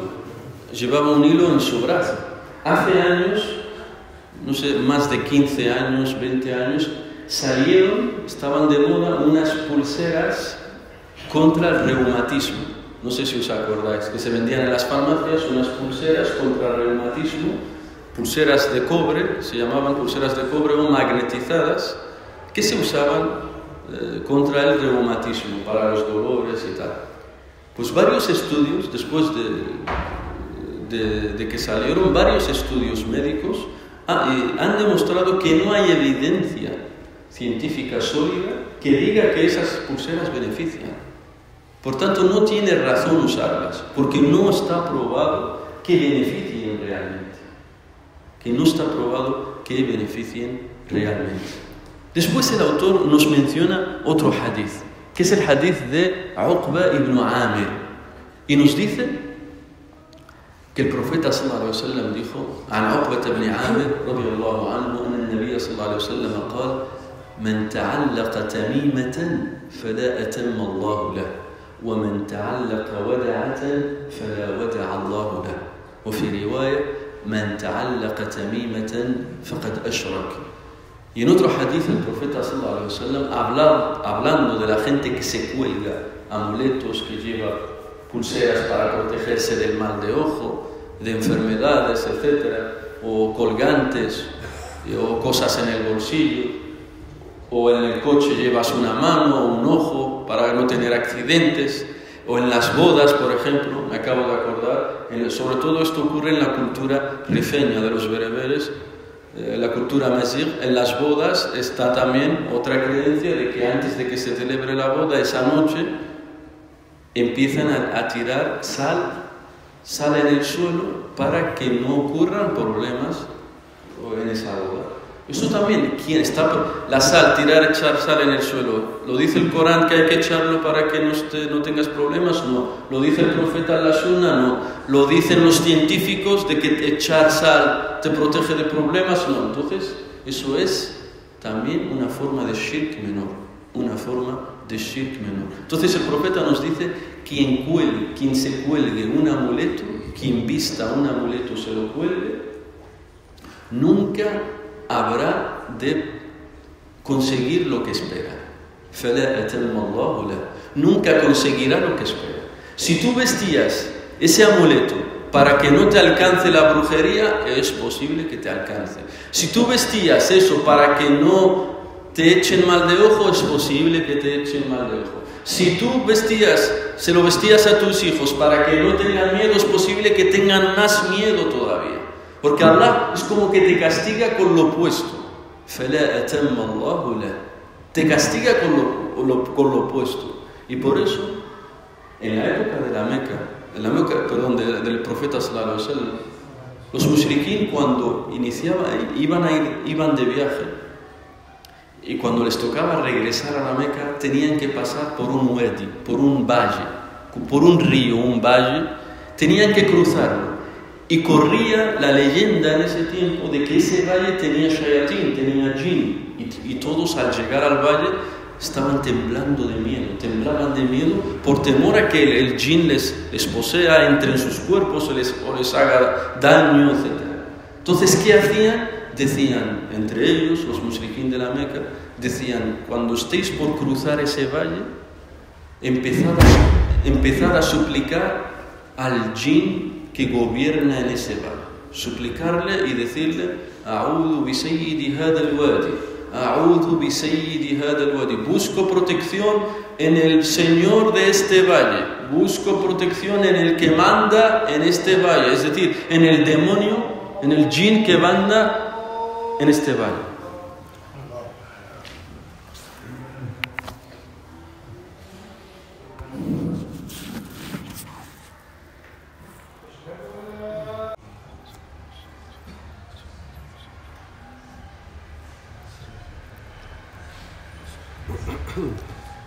en su brazo. Hace años, no sé, más de 15 años, 20 años, estaban de moda unas pulseras contra el reumatismo. No sé si os acordáis, que se vendían en las farmacias unas pulseras contra el reumatismo, pulseras de cobre, se llamaban pulseras de cobre o magnetizadas, que se usaban contra el reumatismo, para los dolores y tal. Pues varios estudios, después de que salieron varios estudios médicos, han demostrado que no hay evidencia científica sólida que diga que esas pulseras benefician. Por tanto, no tiene razón usarlas, porque no está probado que beneficien realmente. Que no está probado que beneficien realmente. Después el autor nos menciona otro hadith, que es el hadith de Uqba ibn Amir, y nos dice que el profeta sallallahu alaihi wasallam dijo: "An Uqba ibn Amir radiyallahu anhu anna an-nabiy sallallahu alaihi wasallam qala: man ta'allaqa tamimatan fala atamma Allah lahu, wa man ta'allaqa wada'atan fala wada'a Allah lahu, wa fi riwaya man ta'allaqa tamimatan faqad ashrak." Y en otro hadith el profeta sallallahu alaihi wasallam, hablando de la gente que se cuelga amuletos, que lleva pulseras para protegerse del mal de ojo, de enfermedades, etc., o colgantes, o cosas en el bolsillo, o en el coche llevas una mano o un ojo para no tener accidentes, o en las bodas, por ejemplo, me acabo de acordar, sobre todo esto ocurre en la cultura rifeña de los bereberes, la cultura mazigh. En las bodas está también otra creencia de que antes de que se celebre la boda, esa noche empiezan a tirar sal en el suelo para que no ocurran problemas en esa boda. Eso también, echar sal en el suelo, ¿lo dice el Corán que hay que echarlo para que no tengas problemas? No. ¿Lo dice el profeta en la Sunna? No. ¿Lo dicen los científicos de que echar sal te protege de problemas? No. Entonces, eso es también una forma de shirk menor. Entonces el profeta nos dice: quien se cuelgue un amuleto, quien vista un amuleto se lo cuelgue, nunca habrá de conseguir lo que espera. Nunca conseguirá lo que espera. Si tú vestías ese amuleto para que no te alcance la brujería, es posible que te alcance. Si tú vestías eso para que no te echen mal de ojo, es posible que te echen mal de ojo. Si tú se lo vestías a tus hijos para que no tengan miedo, es posible que tengan más miedo todavía. Porque Allah es como que te castiga con lo opuesto. Te castiga con lo opuesto. Y por eso, en la época de del profeta sallallahu alaihi wasallam, los mushriquín, cuando iban de viaje, y cuando les tocaba regresar a la Meca, tenían que pasar por un wadi, por un valle, por un río, un valle, tenían que cruzarlo. Y corría la leyenda en ese tiempo de que ese valle tenía shayatín, tenía jinn, y todos al llegar al valle estaban temblaban de miedo por temor a que el jinn les posea, entre en sus cuerpos o les haga daño, etc. Entonces, ¿qué hacían? Decían, entre ellos, los mushriquín de la Meca, decían: cuando estéis por cruzar ese valle, empezad a suplicar al jinn que gobierna en ese valle, suplicarle y decirle: A'udhu bi sayyidi hadal wadi, A'udhu bi sayyidi hadal wadi. Busco protección en el Señor de este valle, busco protección en el que manda en este valle, es decir, en el demonio, en el jinn que manda en este valle.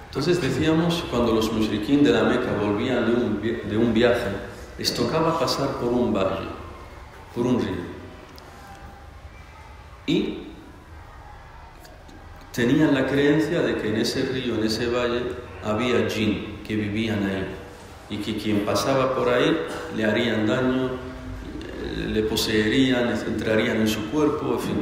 Entonces decíamos, cuando los mushriquín de la Meca volvían de un viaje, les tocaba pasar por un valle, por un río, y tenían la creencia de que en ese río, en ese valle, había jinn que vivían ahí, y que quien pasaba por ahí le harían daño, le poseerían, entrarían en su cuerpo, en fin,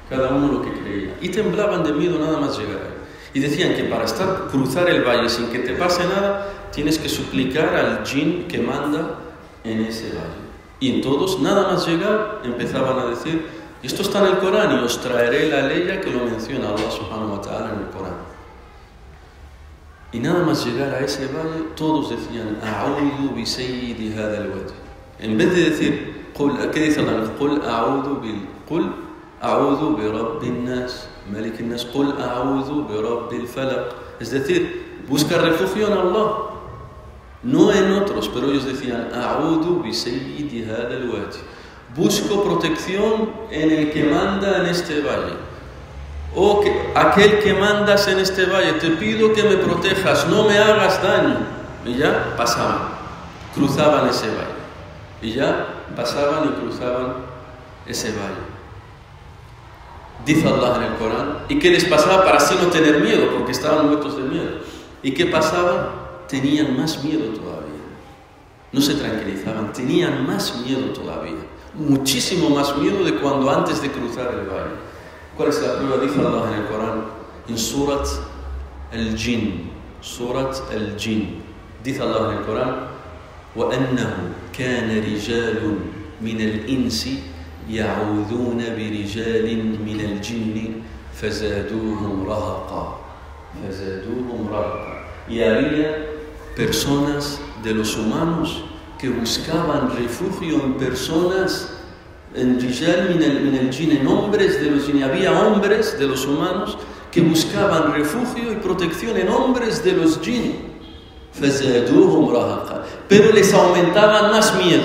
cada uno lo que creía, y temblaban de miedo nada más llegar ahí. Y decían que para cruzar el valle sin que te pase nada, tienes que suplicar al jinn que manda en ese valle. Y en todos, nada más llegar, empezaban a decir, esto está en el Corán y os traeré la ley que lo menciona Allah subhanahu wa ta'ala en el Corán. Y nada más llegar a ese valle, todos decían, A'udhu bi sayyidi hadha al-wadi. En vez de decir, ¿qué dice Allah? Qul a'udhu bi rabbin nas, malik nas, qul a'udhu bi rabbil falaq. Es decir, busca refugio en Allah, no en otros, pero ellos decían, A'udhu bi sayyidi hadha al-wadi. Busco protección en el que manda en este valle. O aquel que mandas en este valle, te pido que me protejas, no me hagas daño. Y ya pasaban, cruzaban ese valle. Y ya pasaban y cruzaban ese valle. Dice Allah en el Corán. ¿Y qué les pasaba para así no tener miedo? Porque estaban muertos de miedo. ¿Y qué pasaba? Tenían más miedo todavía. No se tranquilizaban, tenían más miedo todavía. Muchísimo más miedo de cuando antes de cruzar el valle. ¿Cuál es la prueba? Dice Allah en el Corán, en Surat al-Jinn. Surat al-Jinn. Dice Allah en el Corán, وَأَنَّهُ كَانَ رِجَالٌ مِنَ الْإِنسِ يَعُوذُونَ بِرِجَالٍ مِنَ الْجِنِّ فَزَادُوهُمْ رَهَقًا. Y había personas de los humanos que buscaban refugio en personas, en rijal min al jinn, en hombres de los jinn. Había hombres de los humanos que buscaban refugio y protección en hombres de los jinn. فَزَادُوهُمْ رَهَقًا. Pero les aumentaban más miedo.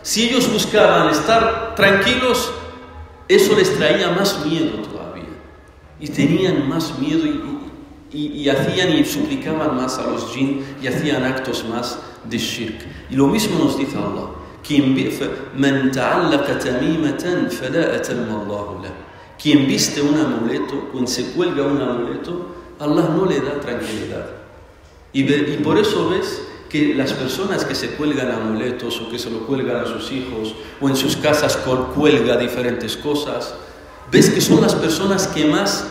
Si ellos buscaban estar tranquilos, eso les traía más miedo todavía. Y tenían más miedo y hacían y suplicaban más a los jinn y hacían actos más de shirk. Y lo mismo nos dice Allah. من تعلق تميمة فلا أتم الله له. Quien viste un amuleto, quien se cuelga un amuleto, Allah no le da tranquilidad. Y por eso ves que las personas que se cuelgan amuletos o que se lo cuelgan a sus hijos o en sus casas cuelga diferentes cosas, ves que son las personas que más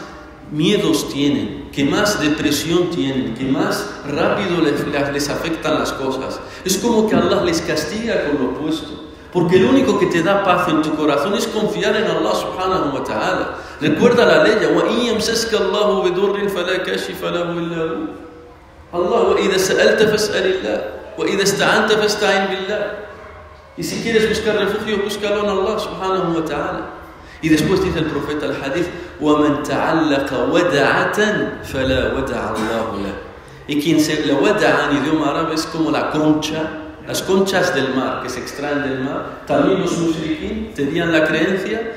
miedos tienen, que más depresión tienen, que más rápido les afectan las cosas. Es como que Allah les castiga con lo opuesto, porque lo único que te da paz en tu corazón es confiar en Allah subhanahu wa ta'ala. Recuerda la ley, وَإِن يَمْسَسْكَ اللَّهُ بِضُرٍّ فَلَا كَاشِفَ لَهُ إِلَّا هُوَ. Allah, وَإِذَا سَأَلْتَ فَاسْأَلِ اللَّهِ وَإِذَا اسْتَعَنْتَ فَاسْتَعِنْ بِاللَّهِ. Y si quieres buscar refugio, búscalo en Allah subhanahu wa ta'ala. Y después dice el profeta el hadith, وَمَنْ تَعَلَّقَ وَدَعَةً فَلَا وَدَعَ اللَّهُ لَهُ. Y quien la wada'a en idioma árabe es como la concha, las conchas del mar, que se extraen del mar. También los mushrikin tenían la creencia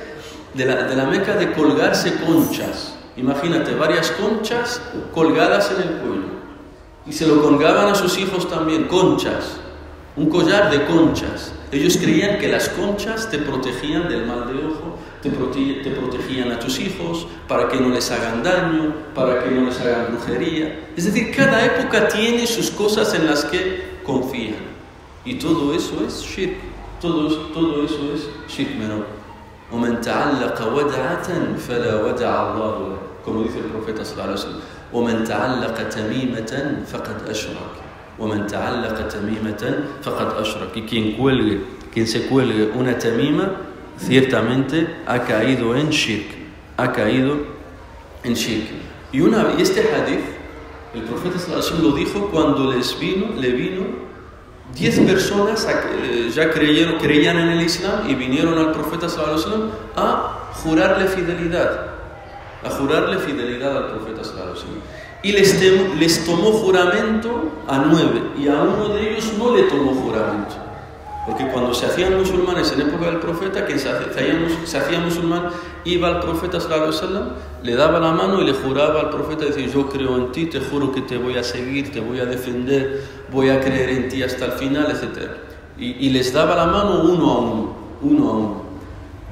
de la Meca de colgarse conchas. Imagínate, varias conchas colgadas en el cuello. Y se lo colgaban a sus hijos también, conchas. Un collar de conchas. Ellos creían que las conchas te protegían del mal de ojo, te protegían a tus hijos, para que no les hagan daño, para que no les hagan brujería. Es decir, cada época tiene sus cosas en las que confían. Y todo eso es shirk. Todo eso es shirk menor. وَمَنْ تَعَلَّقَ وَدَعَةً فَلَا وَدَعَ اللَّهُ لَهُ. Como dice el profeta sallallahu alaihi wasallam, وَمَنْ تَعَلَّقَ تَمِيمَةً فَقَدْ أَشْرَكَ. وَمَنْ تَعَلَّقَ تَمِيمَةً فَقَدْ أَشْرَكَ. Y quien se cuelgue una tamima, ciertamente ha caído en shirk. Y este hadith, el profeta sallallahu alaihi wasallam lo dijo cuando le vino 10 personas ya creían en el Islam y vinieron al profeta sallallahu alaihi wasallam a jurarle fidelidad al profeta sallallahu alaihi wasallam. Y les tomó juramento a 9 y a uno de ellos no le tomó juramento. Porque cuando se hacían musulmanes en época del profeta, quien se hacía musulmán, iba al profeta sallallahu alaihi wasallam, le daba la mano y le juraba al profeta, decir, yo creo en ti, te juro que te voy a seguir, te voy a defender, voy a creer en ti hasta el final, etc. Y les daba la mano uno a uno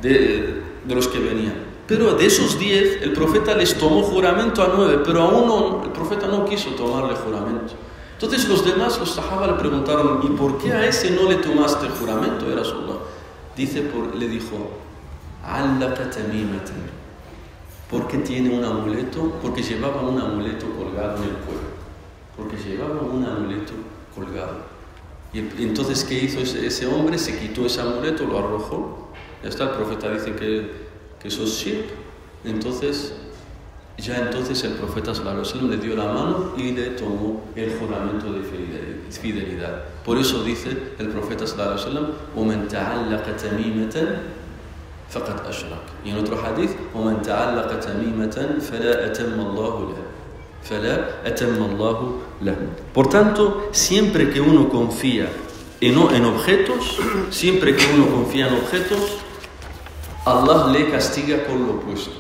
de los que venían. Pero de esos 10, el profeta les tomó juramento a 9, pero a uno el profeta no quiso tomarle juramento. Entonces los demás, los sahaba, le preguntaron, ¿y por qué a ese no le tomaste el juramento, ya Rasulullah? Le dijo, عَلَّقَ تَمِيمَةً. ¿Por qué tiene un amuleto? Porque llevaba un amuleto colgado en el cuello. Porque llevaba un amuleto colgado. Y entonces, ¿qué hizo ese hombre? Se quitó ese amuleto, lo arrojó. Ya está, el profeta dice que eso es shirk. Entonces el profeta sallallahu alaihi wasallam le dio la mano y le tomó el juramento de fidelidad. Por eso dice el profeta sallallahu alaihi wasallam: وَمَنْ تَعَلَّقَ تَمِيمَةً فَقَدْ أَشْرَكَ. Y en otro hadith: وَمَنْ تَعَلَّقَ تَمِيمَةً فَلَا أَتَمَّ اللَّهُ لَهُ. Por tanto, siempre que uno confía en objetos, Allah le castiga con lo opuesto.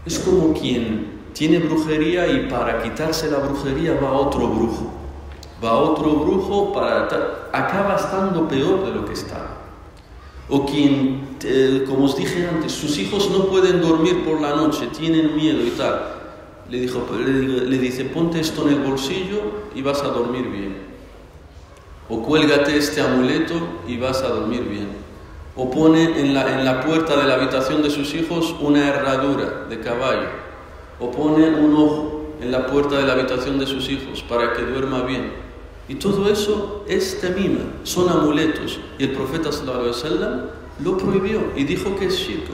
Es como quien tiene brujería y para quitarse la brujería va a otro brujo. Acaba estando peor de lo que estaba. O quien, como os dije antes, sus hijos no pueden dormir por la noche, tienen miedo y tal. Le dice: ponte esto en el bolsillo y vas a dormir bien. O cuélgate este amuleto y vas a dormir bien. O pone en la puerta de la habitación de sus hijos una herradura de caballo. O pone un ojo en la puerta de la habitación de sus hijos para que duerma bien. Y todo eso es tamima, son amuletos. Y el profeta sallallahu alaihi wasallam lo prohibió y dijo que es shirk.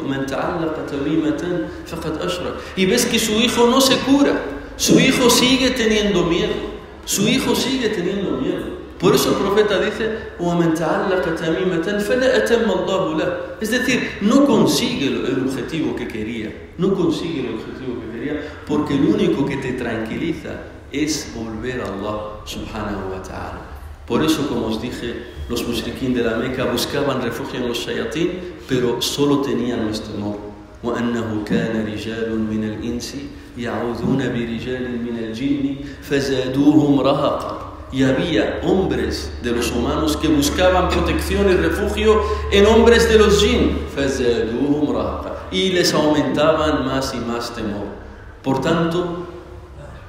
Y ves que su hijo no se cura, su hijo sigue teniendo miedo. Por eso el profeta dice: es decir, no consigue el objetivo que quería, porque lo único que te tranquiliza es volver a Allah subhanahu wa ta'ala. Por eso, como os dije, los mushriquín de la Meca buscaban refugio en los shayatín, pero solo tenían nuestro temor. وَأَنَّهُ كَانَ رِجَالٌ مِنَ الْإِنسِ يَعُوذُونَ بِرِجَالٍ مِنَ الْجِنِّ فَزَادُوهُمْ رَهَقًا. Y había hombres de los humanos que buscaban protección y refugio en hombres de los jinn. فَزَادُوهُمْ رَهَقًا. Y les aumentaban más y más temor. Por tanto,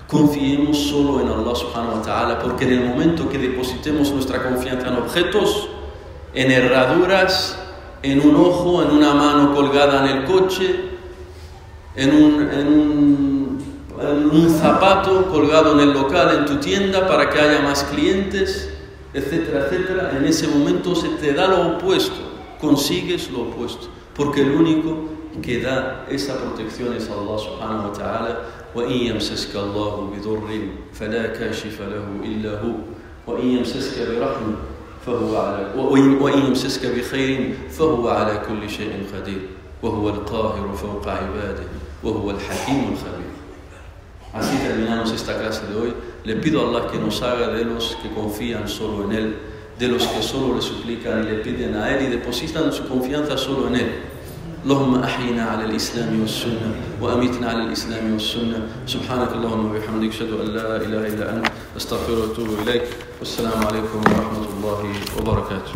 confiemos solo en Allah subhanahu wa ta'ala, porque en el momento que depositemos nuestra confianza en objetos, en herraduras, en un ojo, en una mano colgada en el coche, en un zapato colgado en el local, en tu tienda, para que haya más clientes, etcétera, etcétera, en ese momento se te da lo opuesto, consigues lo opuesto, porque el único que da esa protección es Allah subhanahu wa ta'ala. وَإِنْ يَمْسَسْكَ اللَّهُ بِضُرٍّ فَلَا كَاشِفَ لَهُ إِلَّا هُوَ وَإِنْ يَمْسَسْكَ بِرَحْمَةٍ وَإِنْ يَمْسَسْكَ بِخَيْرٍ فَهُوَ عَلَى كُلِّ شَيْءٍ قَدِيرٌ وَهُوَ الْقَاهِرُ فَوْقَ عِبَادِهِ وَهُوَ الْحَكِيمُ الْخَبِيرُ. Así terminamos esta clase de hoy. Le pido a Allah que nos haga de los que confían solo en Él, de los que solo le suplican y le piden a Él y depositan su confianza solo en Él. اللهم أحينا على الإسلام والسنة وأميتنا على الإسلام والسنة. سبحانك اللهم وبحمدك أشهد أن لا إله إلا أنت أستغفرك وأتوب إليك. والسلام عليكم ورحمة الله وبركاته.